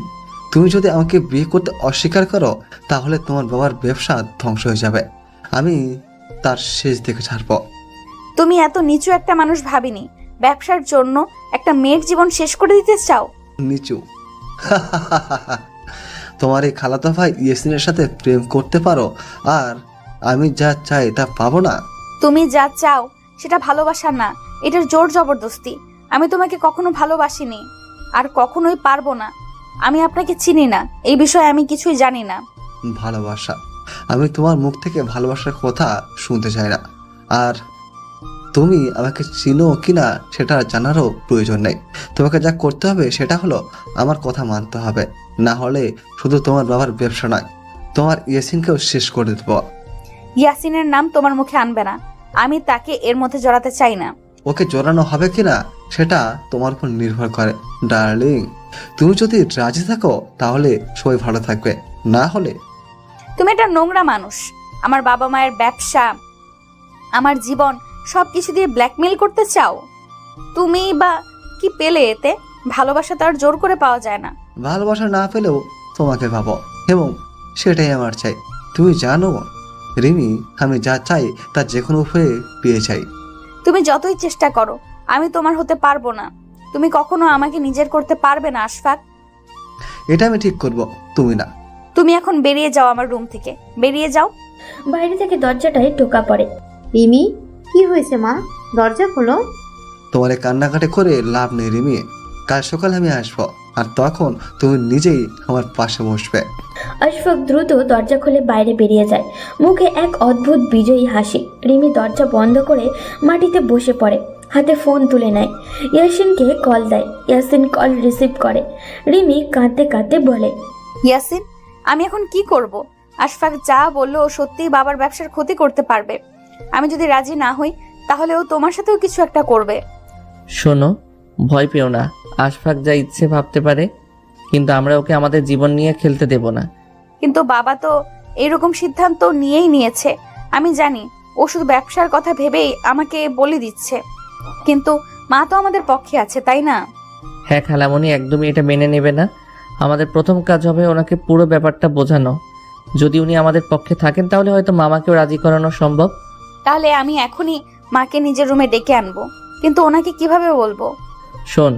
তুমি যদি আমাকে বিয়ে করতে অস্বীকার করো তাহলে তোমার বাবার ব্যবসা ধ্বংস হয়ে যাবে। আমি তার শেষ দেখে ছাড়ব। তুমি এত নিচু একটা মানুষ ভাবিনি। ব্যবসার জন্য একটা মেয়ের জীবন শেষ করে দিতে চাও? নিচু? তোমার এই খালাতো ভাই ইয়াসিনের সাথে প্রেম করতে পারো আর আমি যা চাই তা পাবো না? তুমি যা চাও সেটা ভালোবাসা না, এটার জোর জবরদস্তি। আমি তোমাকে কখনো ভালোবাসিনি আর কখনোই পারবো না। আমি আপনাকে চিনি না, এই বিষয়ে আমি কিছুই জানি না। ভালোবাসা? আমি তোমার মুখ থেকে ভালোবাসার কথা শুনতে চাই না। আর তুমি আমাকে চিনো কিনা সেটা জানারও প্রয়োজন নেই। তোমাকে যা করতে হবে সেটা হলো আমার কথা মানতে হবে, না হলে শুধু তোমার বাবার ব্যবসা নয়, তোমার ইয়াসিনকেও শেষ করে দেব। ইয়াসিনের নাম তোমার মুখে আনবে না, আমি তাকে এর মধ্যে জড়াতে চাই না। ওকে জড়ানো হবে কিনা সেটা তোমার উপর নির্ভর করে ডার্লিং। তুমি যদি রাজি থাকো তাহলে সবাই ভালো থাকবে, না হলে। তুমি একটা নোংরা মানুষ। আমার বাবা মায়ের ব্যবসা, আমার জীবন সবকিছু দিয়ে ব্ল্যাকমেল করতে চাও। তুমি বা কি পেলে এতে? ভালোবাসা তো আর জোর করে পাওয়া যায় না। ভালোবাসা না পেলেও তোমাকে ভাবো এবং সেটাই আমার চাই। তুমি জানো রিমি, আমি যা চাই তা যে কোনো উপায়ে পেয়ে চাই। তুমি যতই চেষ্টা করো আমি তোমার হতে পারবো না। তুমি কখনো আমাকে নিজের করতে পারবে না আশফাক। এটা আমি ঠিক করব, তুমি না। তুমি এখন বেরিয়ে যাও আমার রুম থেকে, বেরিয়ে যাও। বাইরে থেকে দরজাটায় টোকা পড়ে। রিমি, কি হয়েছে মা? দরজা খোলো। তোমার কান্নাকাটি করে লাভ নেই রিমি। কাল সকালে আমি আসবো আর তখন তুমি নিজেই আমার পাশে বসবে। আশফাক দ্রুত দরজা খুলে বাইরে বেরিয়ে যায়, মুখে এক অদ্ভুত বিজয়ী হাসি। রিমি দরজা বন্ধ করে মাটিতে বসে পড়ে, হাতে ফোন তুলে নেয়, ইয়াসিনকে কল দেয়। ইয়াসিন কল রিসিভ করে। রিমি কাঁদতে কাঁদতে বলে, ইয়াসিন, আমি এখন কি করব? আশফাক যা বললো ও সত্যিই বাবার ব্যবসার ক্ষতি করতে পারবে। আমি যদি রাজি না হই তাহলে ও তোমার সাথেও কিছু একটা করবে। শোনো, ভয় পেও না। আশফাক যা ইচ্ছে ভাবতে পারে, কিন্তু আমরা ওকে আমাদের জীবন নিয়ে খেলতে দেব না। কিন্তু বাবা তো এরকম সিদ্ধান্ত নিয়েই নিয়েছে। আমি জানি ও শুধু ব্যবসার কথা ভেবেই আমাকে বলে দিচ্ছে, কিন্তু মা তো আমাদের পক্ষে আছে, তাই না? হ্যাঁ খালামণি একদমই এটা মেনে নেবে না। আমাদের প্রথম কাজ হবে ওনাকে পুরো ব্যাপারটা বোঝানো। যদি উনি আমাদের পক্ষে থাকেন তাহলে হয়তো মামাকেও রাজি করানো সম্ভব। তাহলে আমি এখনই মাকে নিজের রুমে ডেকে আনবো, কিন্তু ওনাকে কিভাবে বলবো? শোন,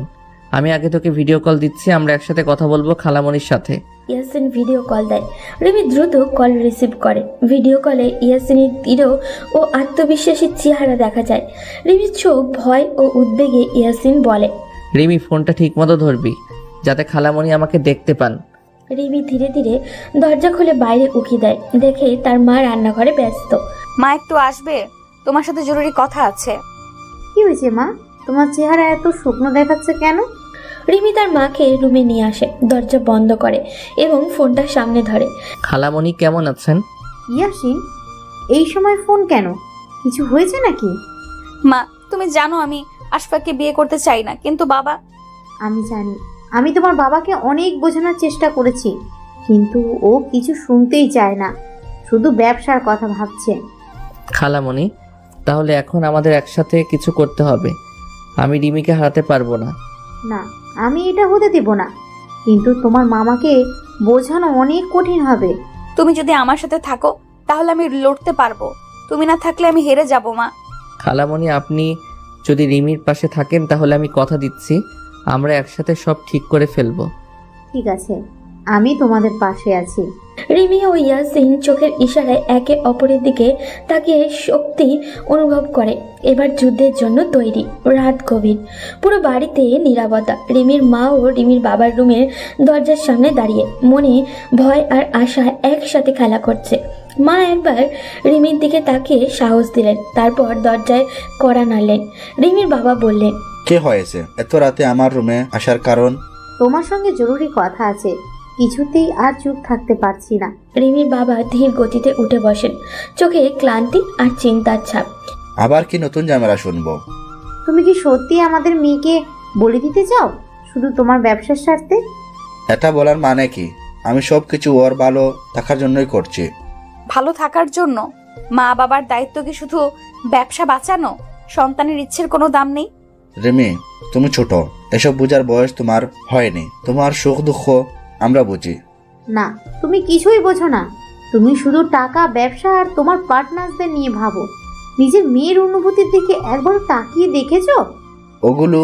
আমি আগে তোকে ভিডিও কল দিচ্ছি, আমরা একসাথে কথা বলবো খালামণির সাথে। ইয়াসিন ভিডিও কল দেয়। রিমি দ্রুত কল রিসিভ করে। ভিডিও কলে ইয়াসিনের দৃঢ় ও আত্মবিশ্বাসী চেহারা দেখা যায়। রিমির চোখ ভয় ও উদ্বেগে। ইয়াসিন বলে, রিমি ফোনটা ঠিকমতো ধরবি যাতে খালামণি আমাকে দেখতে পান। রিমি ধীরে ধীরে দরজা খুলে বাইরে উকি দেয়। দেখে তার মা রান্নাঘরে ব্যস্ত। মা একটু আসবে, তোমার সাথে জরুরি কথা আছে। কি হয়েছে মা? তোমার চেহারা এত শুকনো দেখাচ্ছে কেন? রিমি তার মাকে রুমে নিয়ে আসে, দরজা বন্ধ করে এবং ফোনটা সামনে ধরে। খালামণি কেমন আছেন? ইয়াসিন, এই সময় ফোন কেন? কিছু হয়েছে নাকি? মা তুমি জানো আমি আশফাককে বিয়ে করতে চাই না, কিন্তু বাবা। আমি জানি, আমি তোমার বাবাকে অনেক বোঝানোর চেষ্টা করেছি, কিন্তু ও কিছু শুনতেই চায় না, শুধু ব্যবসার কথা ভাবছে। খালামণি, তাহলে এখন আমাদের একসাথে কিছু করতে হবে। আমি রিমিকে হারাতে পারবো না। না, আমি এটা হতে দেব না, কিন্তু তোমার মামাকে বোঝানো অনেক কঠিন হবে। তুমি যদি আমার সাথে থাকো তাহলে আমি লড়তে পারবো, তুমি না থাকলে আমি হেরে যাব মা। খালামণি, আপনি যদি রিমির পাশে থাকেন তাহলে আমি কথা দিচ্ছি আমরা একসাথে সব ঠিক করে ফেলবো। ঠিক আছে, আমি তোমাদের পাশে আছি। রিমি ও ইয়াসিন চোখের ইশারায় একে অপরের দিকে তাকিয়ে শক্তি অনুভব করে। এবার যুদ্ধের জন্য তৈরি। রাত গভীর, পুরো বাড়িতে নীরবতা। রিমির মা ও রিমির বাবার রুমের দরজার সামনে দাঁড়িয়ে মনে ভয় আর আশা একসাথে খেলা করছে। মা একবার রিমির দিকে তাকিয়ে সাহস দিলেন, তারপর দরজায় কড়া নাড়লেন। রিমির বাবা বললেন, কে হয়েছে এত রাতে আমার রুমে আসার কারণ? তোমার সঙ্গে জরুরি কথা আছে, কিছুতেই আর চুপ থাকতে পারছি না। রিমির বাবা ধীর গতিতে উঠে বসেন, চোখে ক্লান্তি আর চিন্তার ছাপ। আবার কি নতুন ঝামেলা শুনবো? তুমি কি সত্যি আমাদের মেয়েকে বলে দিতে চাও, শুধু তোমার ব্যবসার স্বার্থে? এটা বলার মানে কি? আমি সবকিছু ওর ভালো থাকার জন্যই করছি। ভালো থাকার জন্য? মা বাবার দায়িত্ব কি শুধু ব্যবসা বাঁচানো? সন্তানের ইচ্ছের কোনো দাম নেই? রিমি, তুমি ছোট, এসব বুঝার বয়স তোমার হয়নি। তোমার সুখ দুঃখ আমরা বুঝি। না, তুমি কিছুই বোঝো না। তুমি শুধু টাকা, ব্যবসা আর তোমার পার্টনারদের নিয়ে ভাবো। নিজের মেয়ের অনুভূতির দিকে একবার তাকিয়ে দেখেছো? ওগুলো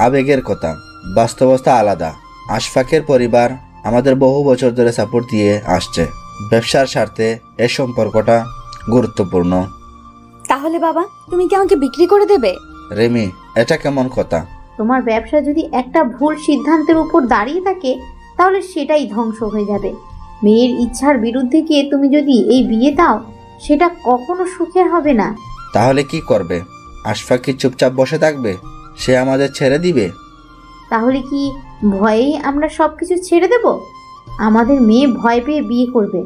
আবেগের কথা, বাস্তবতা আলাদা। আশফাকের পরিবার আমাদের বহু বছর ধরে সাপোর্ট দিয়ে আসছে। ব্যবসার স্বার্থে এই সম্পর্কটা গুরুত্বপূর্ণ। তাহলে বাবা তুমি কি আমাকে বিক্রি করে দেবে? রিমি, এটা কেমন কথা? তোমার ব্যবসা যদি একটা ভুল সিদ্ধান্তের উপর দাঁড়িয়ে থাকে তাহলে সেটাই ধ্বংস হয়ে যাবে। মেয়ের ইচ্ছার বিরুদ্ধে গিয়ে তুমি যদি এই বিয়ে দাও, সেটা কখনো সুখের হবে না। তাহলে কি করবে? আশফাক কি চুপচাপ বসে থাকবে? সে আমাদের ছেড়ে দিবে? তাহলে কি ভয়েই আমরা সবকিছু ছেড়ে দেব? আমাদের মেয়ে ভয় পেয়ে বিয়ে করবে।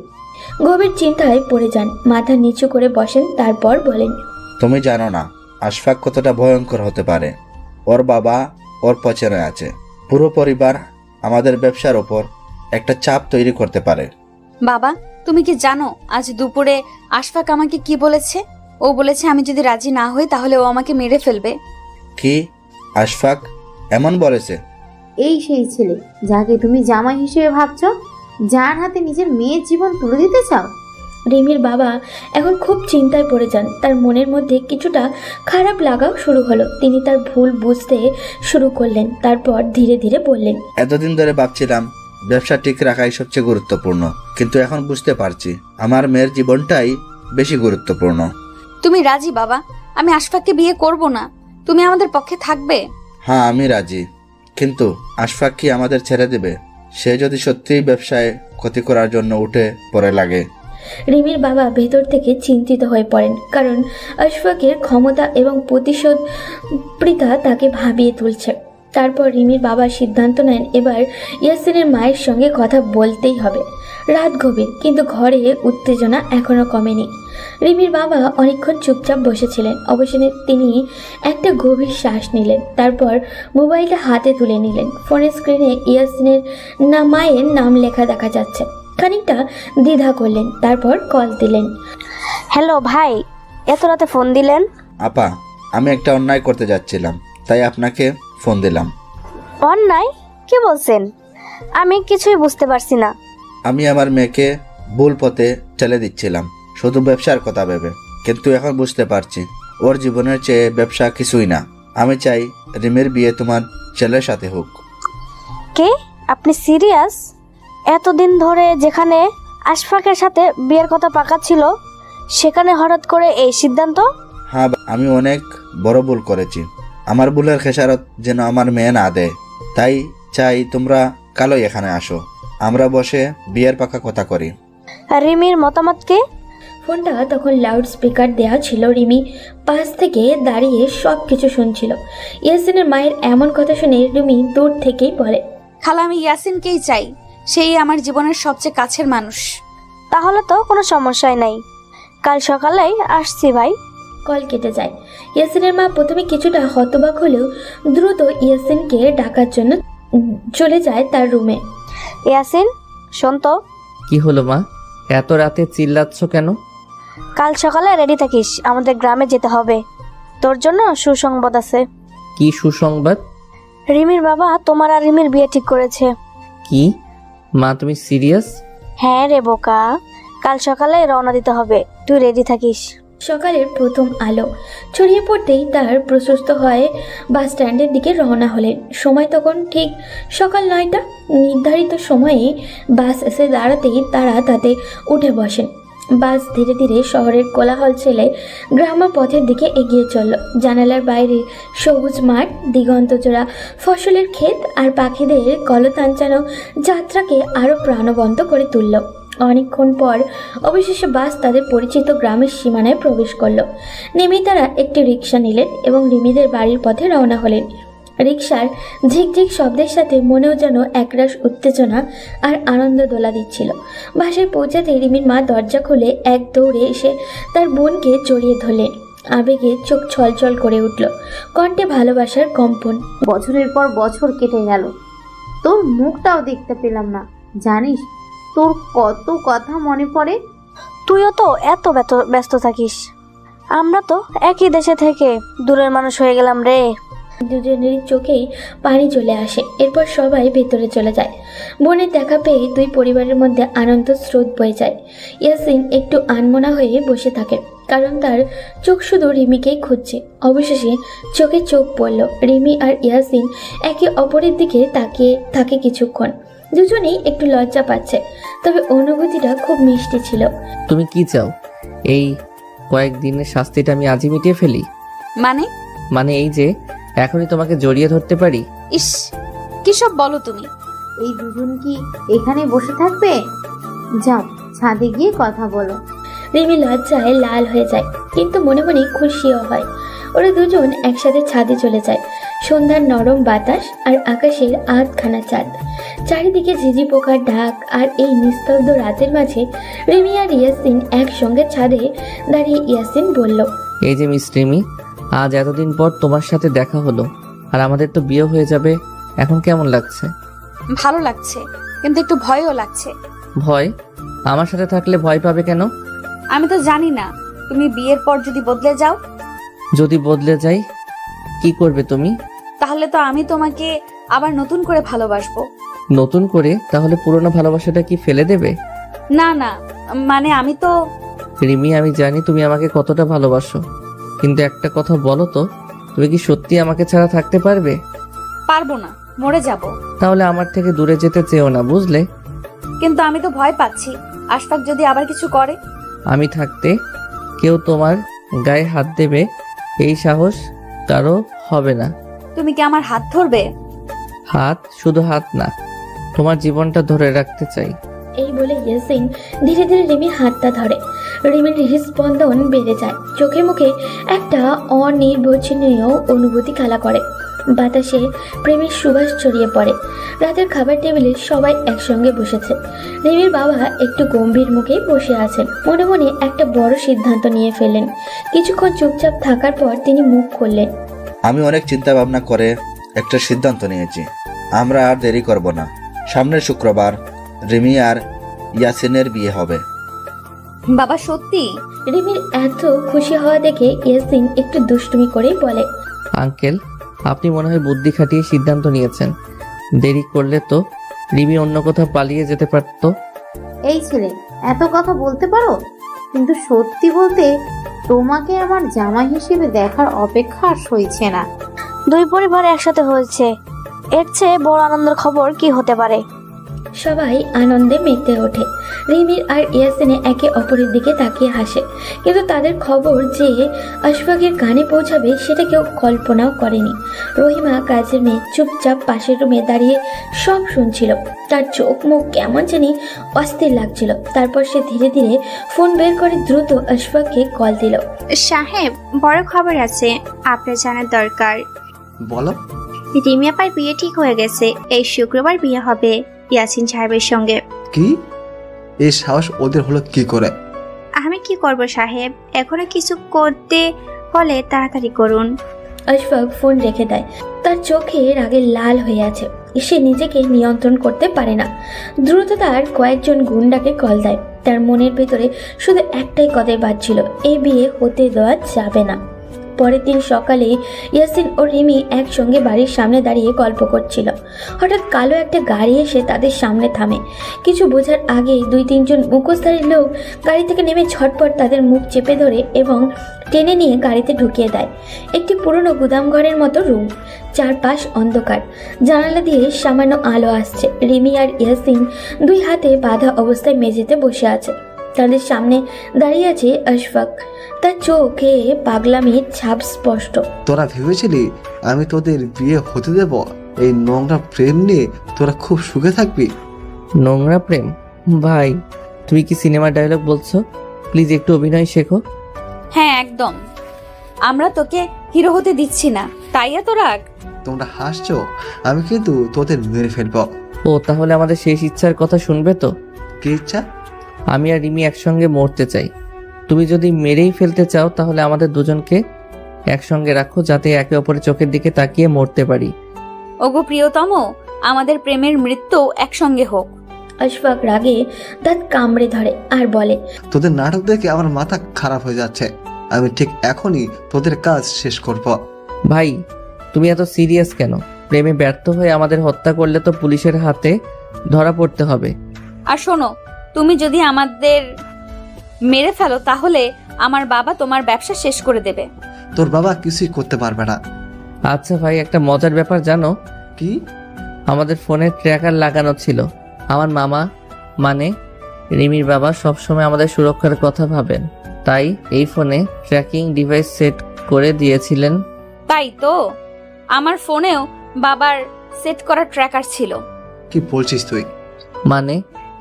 গভীর চিন্তায় পড়ে যান, মাথা নিচু করে বসেন, তারপর বলেন, তুমি জানো না আশফাক কতটা ভয়ঙ্কর হতে পারে। ওর বাবা ওর পছনে আছে। পুরো পরিবার আমাদের ব্যবসার ওপর একটা চাপ তৈরি করতে পারে। বাবা তুমি কি জানো আজ দুপুরে আশফাক আমাকে কি বলেছে? ও বলেছে আমি যদি রাজি না হই তাহলে ও আমাকে মেরে ফেলবে। কি? আশফাক এমন বলেছে? এই সেই ছেলে যাকে তুমি জামাই হিসেবে ভাবছো, যার হাতে নিজের মেয়ের জীবন তুলে দিতে চাও। রিমির বাবা এখন খুব চিন্তায় পড়ে যান। তার মনের মধ্যে কিছুটা খারাপ লাগাও শুরু হলো। তিনি তার ভুল বুঝতে শুরু করলেন, তারপর ধীরে ধীরে বললেন, এতদিন ধরে ভাবছিলাম ব্যবসা ঠিক রাখাই সবচেয়ে গুরুত্বপূর্ণ, কিন্তু এখন বুঝতে পারছি আমার মেয়ের জীবনটাই বেশি গুরুত্বপূর্ণ। তুমি রাজি বাবা? আমি আশফাককে বিয়ে করব না, তুমি আমাদের পক্ষে থাকবে? হ্যাঁ আমি রাজি, কিন্তু আশফাক কি আমাদের ছেড়ে দেবে? সে যদি সত্যিই ব্যবসায় ক্ষতি করার জন্য উঠে পড়ে লাগে? রিমির বাবা ভেতর থেকে চিন্তিত হয়ে পড়েন, কারণ আশফাকের ক্ষমতা এবং প্রতিশোধপ্রিতা তাকে ভাবিয়ে তুলছে। তারপর রিমির বাবা সিদ্ধান্ত নেন এবার ইয়াসিনের মায়ের সঙ্গে কথা বলতেই হবে। রাত গভীর, কিন্তু ঘরে উত্তেজনা এখনো কমেনি। রিমির বাবা অনেকক্ষণ চুপচাপ বসেছিলেন। অবশেষে তিনি একটা গভীর শ্বাস নিলেন, তারপর মোবাইলটা হাতে তুলে নিলেন। ফোনের স্ক্রিনে ইয়াসিনের মায়ের নাম লেখা দেখা যাচ্ছে। খানিকটা দ্বিধা করলেন, তারপর কল দিলেন। হ্যালো ভাই, এত রাতে ফোন দিলেন? আপা, আমি একটা অন্যায় করতে যাচ্ছিলাম, তাই আপনাকে ফোন দিলাম। অন্যায়? কি বলছেন? আমি কিছুই বুঝতে পারছি না। আমি আমার মেয়েকে ভুল পথে ঠেলে দিচ্ছিলাম শুধু ব্যবসার কথা ভেবে, কিন্তু এখন বুঝতে পারছি ওর জীবনের চেয়ে ব্যবসা কিছুই না। আমি চাই রিমির বিয়ে তোমার ছেলের সাথে হোক। কে? আপনি সিরিয়াস? এতদিন ধরে যেখানে আশফাকের সাথে বিয়ের কথা পাকা ছিল, সেখানে হঠাৎ করে এই সিদ্ধান্ত? হ্যাঁ, আমি অনেক বড় ভুল করেছি। আমার ভুলের খেসারত যেন আমার মেয়ে না দেয়। তাই চাই তোমরা কালই এখানে আসো, আমরা বসে বিয়ের পাকা কথা করি। রিমির মতামত কি? ফোনটা তখন লাউড স্পিকার দেওয়া ছিল। রিমি পাশ থেকে দাঁড়িয়ে সব কিছু শুনছিল। ইয়াসিনের মায়ের এমন কথা শুনে রিমি দূর থেকেই বলে, খালা, আমি ইয়াসিনকেই চাই। সেই আমার জীবনের সবচেয়ে কাছের মানুষ। তাহলে তো কোনো সমস্যাই নাই, কাল সকালেই আসছি ভাই। কল কেটে যায়। ইয়াসিনের মা প্রথমে কিছুটা হতবাক হলেও দ্রুত ইয়াসিনকে ডাকার জন্য চলে যায় তার রুমে। ইয়াসিন, শোন তো। কি হলো মা, এত রাতে চিল্লাচ্ছ কেন? কাল সকালে রেডি থাকিস, আমাদের গ্রামে যেতে হবে। তোর জন্য সুসংবাদ আছে। কি সুসংবাদ? রিমির বাবা তোমার আর রিমির বিয়ে ঠিক করেছে। কি মা, তুমি সিরিয়াস? হ্যাঁ রে বোকা, কাল সকালে রওনা দিতে হবে, তুই রেডি থাকিস। সকালের প্রথম আলো ছড়িয়ে পড়তেই তার প্রশস্ত হয়ে বাস স্ট্যান্ডের দিকে রওনা হলেন। সময় তখন ঠিক সকাল 9টা। নির্ধারিত সময়ে বাস এসে দাঁড়াতেই তারা তাতে উঠে বসেন। বাস ধীরে ধীরে শহরের কোলাহল ছেলে গ্রাম্য পথের দিকে এগিয়ে চলল। জানালার বাইরে সবুজ মাঠ, দিগন্তজোড়া ফসলের ক্ষেত আর পাখিদের কলতাঞ্চানো যাত্রাকে আরও প্রাণবন্ত করে তুলল। অনেকক্ষণ পর অবশেষে বাস তাদের পরিচিত গ্রামের সীমানায় প্রবেশ করলো। নেমেই তারা একটি রিক্সা নিলেন এবং রিমিদের বাড়ির পথে রওনা হলেন। রিক্সার ঝিকঝিক শব্দের সাথে মনেও যেন একরাশ উত্তেজনা আর আনন্দ দোলা দিচ্ছিল। বাসায় পৌঁছাতে রিমির মা দরজা খুলে এক দৌড়ে এসে তার বোনকে জড়িয়ে ধরলেন। আবেগে চোখ ছলছল করে উঠল, কণ্ঠে ভালোবাসার কম্পন। বছরের পর বছর কেটে গেল, তোর মুখটাও দেখতে পেলাম না। জানিস তোর কত কথা মনে পড়ে। তুইও তো এত ব্যস্ত থাকিস, আমরা তো একই দেশে থেকে দূরের মানুষ হয়ে গেলাম রে। দুজনের চোখেই পানি চলে আসে। এরপর সবাই ভেতরে চলে যায়। বোনের দেখা পেয়ে দুই পরিবারের মধ্যে আনন্দ স্রোত বয়ে যায়। ইয়াসিন একটু আনমনা হয়ে বসে থাকে, কারণ তার চোখ শুধু রিমিকেই খুঁজছে। অবশেষে চোখে চোখ পড়ল। রিমি আর ইয়াসিন একে অপরের দিকে তাকিয়ে থাকে কিছুক্ষণ। দুজনেই একটু লজ্জা পাচ্ছে, তবে অনুভূতিটা খুব মিষ্টি ছিল। তুমি কি চাও? এই কয়েকদিনের শাস্তিটা আমি আজই মিটিয়ে ফেলি? মানে এই যে এখনই তোমাকে জড়িয়ে ধরতে পারি। ইস, কি সব বলো তুমি? এই দুজন কি এখানে বসে থাকবে? যাও ছাদে গিয়ে কথা বলো। রিমি লজ্জায় লাল হয়ে যায়, কিন্তু মনে মনে খুশিও হয়। ওরা দুজন একসাথে ছাদে চলে যায়। সন্ধ্যার নরম বাতাস আর আকাশের আধখানা চাঁদ, চারিদিকে ঝিঝি পোকার ডাক, আর এই নিস্তব্ধ রাতের মাঝে রিমি আর ইয়াসিন একসঙ্গে ছাদে দাঁড়িয়ে। ইয়াসিন বলল, এই যে মিস রিমি, আজ এতদিন পর তোমার সাথে দেখা হলো, আর আমাদের তো বিয়ে হয়ে যাবে। এখন কেমন লাগছে? ভালো লাগছে, কিন্তু একটু ভয়ও লাগছে। ভয়? আমার সাথে থাকলে ভয় পাবে কেন? আমি তো জানি না, তুমি বিয়ের পর যদি বদলে যাও। যদি বদলে যাই, কি করবে তুমি? তাহলে তো আমি তোমাকে আবার নতুন করে ভালোবাসবো। নতুন করে? তাহলে পুরনো ভালোবাসাটা কি ফেলে দেবে? না না, মানে আমি তো। রিমি, আমি জানি তুমি আমাকে কতটা ভালোবাসো, কিন্তু একটা কথা বলো তো, তুমি কি সত্যি আমাকে ছাড়া থাকতে পারবে? পারবো না, মরে যাব। তাহলে আমার থেকে দূরে যেতে চেও না, বুঝলে? কিন্তু আমি তো ভয় পাচ্ছি, আশফাক যদি আবার কিছু করে। আমি থাকতে কেউ তোমার গায়ে হাত দেবে এই সাহস কারো হবে না। তুমি কি আমার হাত ধরবে? হাত? শুধু হাত না, তোমার জীবনটা ধরে রাখতে চাই। এই বলে ইয়াসিন ধীরে ধীরে রিমির হাতটা ধরে। রিমির হৃদস্পন্দন বেড়ে যায়, চোখে মুখে একটা অনির্বচনীয় অনুভূতি খেলা করে। বাতাসে প্রেমের সুবাস ছড়িয়ে পড়ে। রাতের খাবার টেবিলে সবাই একসঙ্গে বসেছে। রিমির বাবা একটু গম্ভীর মুখে বসে আছেন, মনে মনে একটা বড় সিদ্ধান্ত নিয়ে ফেললেন। কিছুক্ষণ চুপচাপ থাকার পর তিনি মুখ খুললেন। আমি অনেক চিন্তা ভাবনা করে একটা সিদ্ধান্ত নিয়েছি। আমরা আর দেরি করব না। সামনের শুক্রবার রিমি আর ইয়াসিনের বিয়ে হবে। বাবা, সত্যি? রিমির এত খুশি হওয়া দেখে ইয়াসিন একটু দুষ্টুমি করে বলে, আঙ্কেল, আপনি মনে হয় বুদ্ধি খাটিয়ে সিদ্ধান্ত নিয়েছেন। দেরি করলে তো রিমি অন্য কোথাও পালিয়ে যেতে পারত। এই ছেলে, এত কথা বলতে পারো? কিন্তু সত্যি বলতে তোমাকে আমার জামাই হিসেবে দেখার অপেক্ষা আর সইছে না। দুই পরিবার একসাথে হয়েছে, এর চেয়ে বড় আনন্দের খবর কি হতে পারে? সবাই আনন্দে মেতে ওঠে। রিমির আর ইয়াসিনে একে অপরের দিকে তাকিয়ে হাসে, কিন্তু তাদের খবর যে আশফাকের কানে পৌঁছাবে সেটা কেউ কল্পনাও করেনি। রহিমা কাজের মেয়ে চুপচাপ পাশের রুমে দাঁড়িয়ে সব শুনছিল। তার চোখ মুখ কেমন জানি অস্থির লাগছিল। তারপর সে ধীরে ধীরে ফোন বের করে দ্রুত আশফাককে কল দিল। সাহেব, বড় খবর আছে, আপনার জানার দরকার। বলো। রিমি আপার বিয়ে ঠিক হয়ে গেছে, এই শুক্রবার বিয়ে হবে ইয়াসিন সাহেবের সঙ্গে। কি? এই সাহস ওদের হলো কি করে? আমি কি করব সাহেব, এখনো কিছু করতে হলে তাড়াতাড়ি করুন। আশফাক ফোন রেখে দেয়। তার চোখে রাগে লাল হয়ে আছে। সে নিজেকে নিয়ন্ত্রণ করতে পারে না। দ্রুত তার কয়েকজন গুন্ডাকে কল দেয়। তার মনের ভেতরে শুধু একটাই কথাই বাজছিল, এই বিয়ে হতে দেওয়া যাবে না। পরের দিন সকালে ইয়াসিন ও রিমি একসঙ্গে বাড়ির সামনে দাঁড়িয়ে গল্প করছিল। হঠাৎ কালো একটা গাড়ি এসে তাদের সামনে থামে। কিছু বোঝার আগেই দুই তিনজন মুখোশধারী লোক গাড়ি থেকে নেমে ঝটপট তাদের মুখ চেপে ধরে এবং টেনে নিয়ে গাড়িতে ঢুকিয়ে দেয়। একটি পুরনো গুদামঘরের মতো রুম, চারপাশ অন্ধকার, জানালা দিয়ে সামান্য আলো আসছে। রিমি আর ইয়াসিন দুই হাতে বাঁধা অবস্থায় মেঝেতে বসে আছে। তাদের সামনে দাঁড়িয়ে আছে আশফাক, তার চোখে পাগলামির ছাপ স্পষ্ট। তোরা ভেবেছিলি আমি তোদের বিয়ে হতে দেব? এই নোংরা প্রেম নিয়ে তোরা খুব সুখে থাকবি? নোংরা প্রেম? ভাই, তুমি কি সিনেমা ডায়লগ বলছো? প্লিজ একটু অভিনয় শেখো। হ্যাঁ একদম, আমরা তোকে হিরো হতে দিচ্ছি না, তাই এত রাগ? তোমরা হাসছো, আমি কিন্তু তোদের মেরে ফেলবো। ও, তাহলে আমাদের শেষ ইচ্ছার কথা শুনবে তো? কি ইচ্ছা? আমি আর রিমি একসঙ্গে মরতে চাই। তুমি যদি মেরেই ফেলতে চাও তাহলে আমাদের দুজনকে একসঙ্গে রাখো, যাতে একে অপরের চোখের দিকে তাকিয়ে মরতে পারি। ওগো প্রিয়তম, আমাদের প্রেমের মৃত্যু একসঙ্গে হোক। আশফাক রাগে দাঁত কামড়ে ধরে আর বলে, তোদের নাটক দেখে আমার মাথা খারাপ হয়ে যাচ্ছে। আমি ঠিক এখনই তোদের কাজ শেষ করব। ভাই, তুমি এত সিরিয়াস কেন? প্রেমে ব্যর্থ হয়ে আমাদের হত্যা করলে তো পুলিশের হাতে ধরা পড়তে হবে। আর শোনো, তুমি যদি আমাদের মেরে ফেলো তাহলে আমার বাবা তোমার ব্যবসা শেষ করে দেবে। তোর বাবা কিছুই করতে পারবে না। আচ্ছা ভাই, একটা মজার ব্যাপার জানো? কি? আমাদের ফোনে ট্র্যাকার লাগানো ছিল। আমার মামা, মানে রিমির বাবা, সবসময় আমাদের সুরক্ষার কথা ভাবেন, তাই এই ফোনে ট্র্যাকিং ডিভাইস সেট করে দিয়েছিলেন। তাই তো, আমার ফোনেও বাবার সেট করা ট্র্যাকার ছিল। কি বলছিস তুই? মানে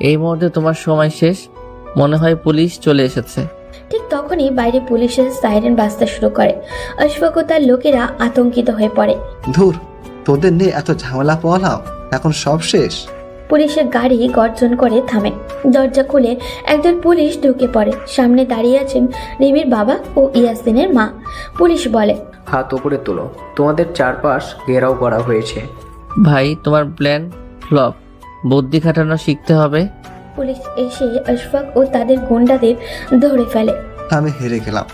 এই মুহূর্তে তোমার সময় শেষ। মনে হয় পুলিশ চলে এসেছে। ঠিক তখনই বাইরে পুলিশের সাইরেন বাজতে শুরু করে। আশফাক ও তার লোকেরা আতঙ্কিত হয়ে পড়ে। ধুর, তোদের নিয়ে এত ঝামেলা পোহালাম, এখন সব শেষ। পুলিশের গাড়ি গর্জন করে থামে। দরজা খুলে একজন পুলিশ ঢুকে পড়ে। সামনে দাঁড়িয়ে আছেন রিমির বাবা ও ইয়াসিনের মা। পুলিশ বলে, হাত উপরে তোলো, তোমাদের চারপাশ ঘেরাও করা হয়েছে। ভাই, তোমার প্ল্যান ফ্লপ। বুদ্ধি খাটানো শিখতে হবে। পুলিশ এসে আশফাক ও তাদের গুন্ডাদের ধরে ফেলে। আমি হেরে গেলাম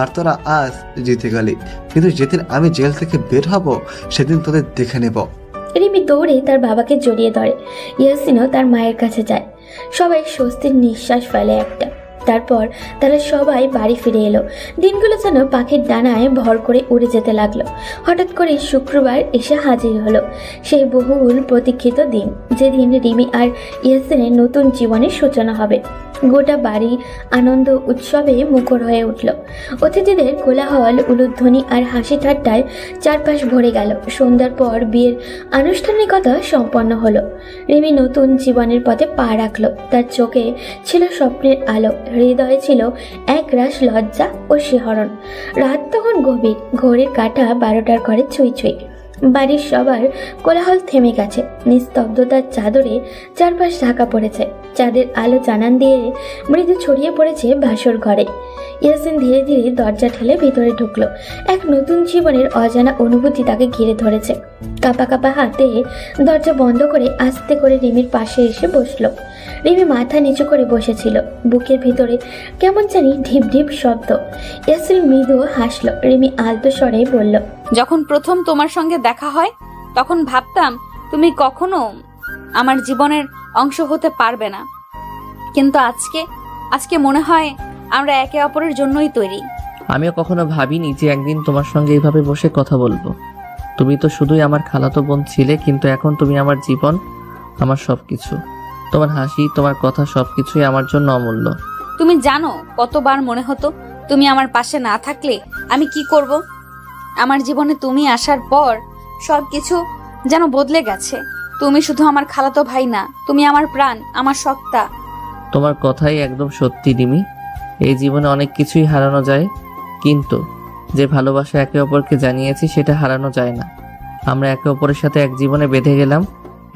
আর তোরা আজ জিতে গেলি, কিন্তু যেদিন আমি জেল থেকে বের হব সেদিন তোদের দেখে নেব। রিমি দৌড়ে তার বাবাকে জড়িয়ে ধরে। ইয়াসিনও তার মায়ের কাছে যায়। সবাই স্বস্তির নিঃশ্বাস ফেলে একটা। তারপর তারা সবাই বাড়ি ফিরে এলো। দিনগুলো যেন পাখির ডানায় ভর করে উড়ে যেতে লাগলো। হঠাৎ করে শুক্রবার এসে হাজির হলো, সেই বহুল প্রতীক্ষিত দিন, যেদিন রিমি আর ইয়াসিনের নতুন জীবনের সূচনা হবে। গোটা বাড়ি আনন্দ উৎসবে মুখর হয়ে উঠল। অতিথিদের কোলাহল, উলুধ্বনি আর হাসি ঠাট্টায় চারপাশ ভরে গেল। সন্ধ্যার পর বিয়ের আনুষ্ঠানিকতা সম্পন্ন হলো। রিমি নতুন জীবনের পথে পা রাখলো। তার চোখে ছিল স্বপ্নের আলো, হৃদয়ে ছিল একরাশ লজ্জা ও শিহরণ। রাত তখন গভীর, ঘড়ির কাঁটা 12টার ঘরে ছুঁই ছুঁই। বাড়ির সবার কোলাহল থেমে গেছে। নিস্তব্ধতার চাদরে চারপাশ ঢাকা পড়েছে। চাঁদের আলো জানান দিয়ে মৃদু ছড়িয়ে পড়েছে বাসর ঘরে। ইয়াসিন ধীরে ধীরে দরজা ঠেলে ভিতরে ঢুকলো। এক নতুন জীবনের অজানা অনুভূতি তাকে ঘিরে ধরেছে। কাঁপা কাঁপা হাতে দরজা বন্ধ করে আস্তে করে রিমির পাশে এসে বসলো। রিমি মাথা নিচু করে বসেছিল। বুকের ভিতরে কেমন জানি ঢিপ ঢিপ শব্দ। ইয়াসিন মৃদু হাসলো। রিমি আলতো স্বরে বলল, যখন প্রথম তোমার সঙ্গে দেখা হয় তখন ভাবতাম তুমি কখনো আমার জীবনের অংশ হতে পারবে না, কিন্তু আজকে মনে হয় আমরা একে অপরের জন্যই তৈরি। আমিও কখনো ভাবিনি যে একদিন তোমার সঙ্গে এইভাবে বসে কথা বলবো। তুমি তো শুধুই আমার খালাতো বোন ছিলে, কিন্তু এখন তুমি আমার জীবন, আমার সবকিছু। তোমার হাসি, তোমার কথা সবকিছুই আমার জন্য অমূল্য। তুমি জানো কতবার মনে হতো তুমি আমার পাশে না থাকলে আমি কি করব। আমার জীবনে তুমি আসার পর সবকিছু যেন বদলে গেছে। তুমি শুধু আমার খালাতো ভাই না, তুমি আমার প্রাণ, আমার সত্তা। তোমার কথাই একদম সত্যি রিমি। এই জীবনে অনেক কিছুই হারানো যায়, কিন্তু যে ভালোবাসা একে অপরকে জানিয়েছি সেটা হারানো যায় না। আমরা একে অপরের সাথে এক জীবনে বেঁধে গেলাম,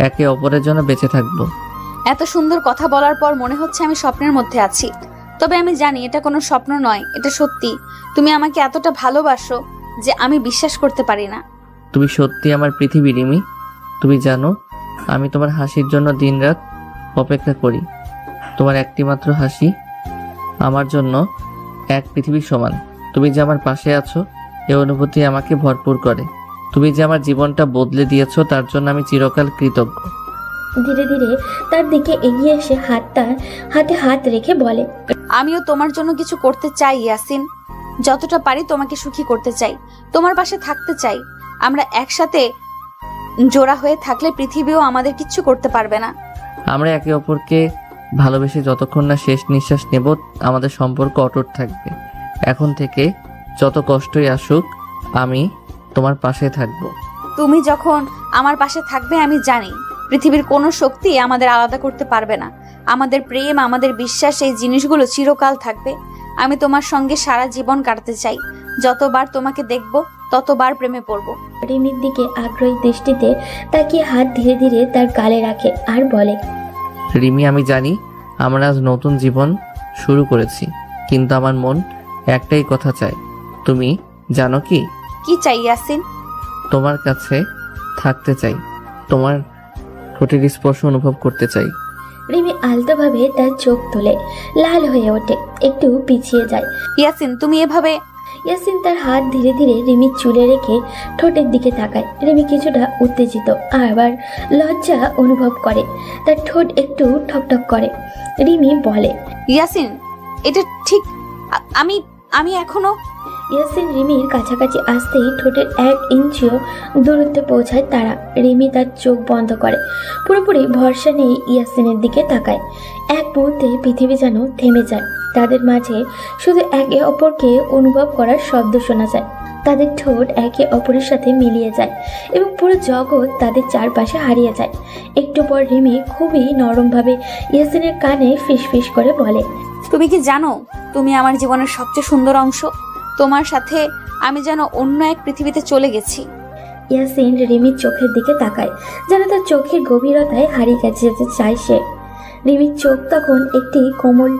একে অপরের জন্য বেঁচে থাকবো। এত সুন্দর কথা বলার পর মনে হচ্ছে আমি স্বপ্নের মধ্যে আছি, তবে আমি জানি এটা কোনো স্বপ্ন নয়, এটা সত্যি। তুমি আমাকে এতটা ভালোবাসো যে আমি বিশ্বাস করতে পারি না। তুমি সত্যি আমার পৃথিবী রিমি। তুমি জানো আমি তোমার হাসির জন্য দিনরাত অপেক্ষা করি। তোমার একটি মাত্র হাসি আমার জন্য এক পৃথিবীর সমান। তুমি যে আমার পাশে আছো এই অনুভূতি আমাকে ভরপুর করে। তুমি যে আমার জীবনটা বদলে দিয়েছো তার জন্য আমি চিরকাল কৃতজ্ঞ। ধীরে ধীরে তার দিকে এগিয়ে এসে হাতে হাত রেখে বলে, আমিও তোমার জন্য কিছু করতে চাই ইয়াসিন। যতটা পারি তোমাকে সুখী করতে চাই, তোমার পাশে থাকতে চাই। আমরা একসাথে জোড়া হয়ে থাকলে পৃথিবীও আমাদের কিচ্ছু করতে পারবে না। আমরা একে অপরকে ভালোবেসে যতক্ষণ না শেষ নিঃশ্বাস নেব আমাদের সম্পর্ক অটুট থাকবে। এখন থেকে যত কষ্টই আসুক আমি তোমার পাশে থাকব। তুমি যখন আমার পাশে থাকবে আমি জানি পৃথিবীর কোনো শক্তি আমাদের আলাদা করতে পারবে না। আমাদের প্রেম, আমাদের বিশ্বাস, এই জিনিসগুলো চিরকাল থাকবে। আমি তোমার সঙ্গে সারা জীবন কাটাতে চাই। যতবার তোমাকে দেখব ততবার প্রেমে পড়ব। রিমির দিকে আগ্রহী দৃষ্টিতে তাকিয়ে হাত ধীরে ধীরে তার গালে রাখে আর বলে, রিমি, আমি জানি আমরা আজ নতুন জীবন শুরু করেছি, কিন্তু আমার মন একটাই কথা চায়। তুমি জানো কি? কি চাই ইয়াসিন? তোমার কাছে থাকতে চাই, তোমার ঠোঁটের স্পর্শ অনুভব করতে চাই। রিমি আলতোভাবে তার চোখ তুলে লাল হয়ে ওঠে, একটু পিছিয়ে যায়। ইয়াসিন, তুমি এভাবে। ইয়াসিন তার হাত ধীরে ধীরে রিমির চুলে রেখে ঠোঁটের দিকে তাকায়। রিমি কিছুটা উত্তেজিত আবার লজ্জা অনুভব করে, তার ঠোঁট একটু ঠকঠক করে। রিমি বলে, ইয়াসিন, এটা ঠিক। আমি এখনো। ইয়াসিন রিমির কাছাকাছি আসতেই ঠোঁটের 1 ইঞ্চিও দূরত্বে পৌঁছায় তারা। রিমি তার চোখ বন্ধ করে পুরোপুরি ভরসা নিয়ে ইয়াসিনের দিকে তাকায়। এক মুহূর্তে পৃথিবী যেন থেমে যায়। তাদের মাঝে শুধু একে অপরকে অনুভব করার শব্দ শোনা যায়। তাদের ঠোঁট একে অপরের সাথে মিলিয়ে যায় এবং পুরো জগৎ তাদের চারপাশে হারিয়ে যায়। একটু পর রিমি খুবই নরমভাবে ইয়াসিনের কানে ফিসফিস করে বলে, তুমি কি জানো তুমি আমার জীবনের সবচেয়ে সুন্দর অংশ? তোমার সাথে আমি যেন অন্য এক পৃথিবীতে চলে গেছি। ইয়াসিন রিমির চোখের দিকে তাকায়, যেন তার চোখের গভীরতায় হারিয়ে যেতে চায় সে। রিমির চোখ তখন একটি কোমল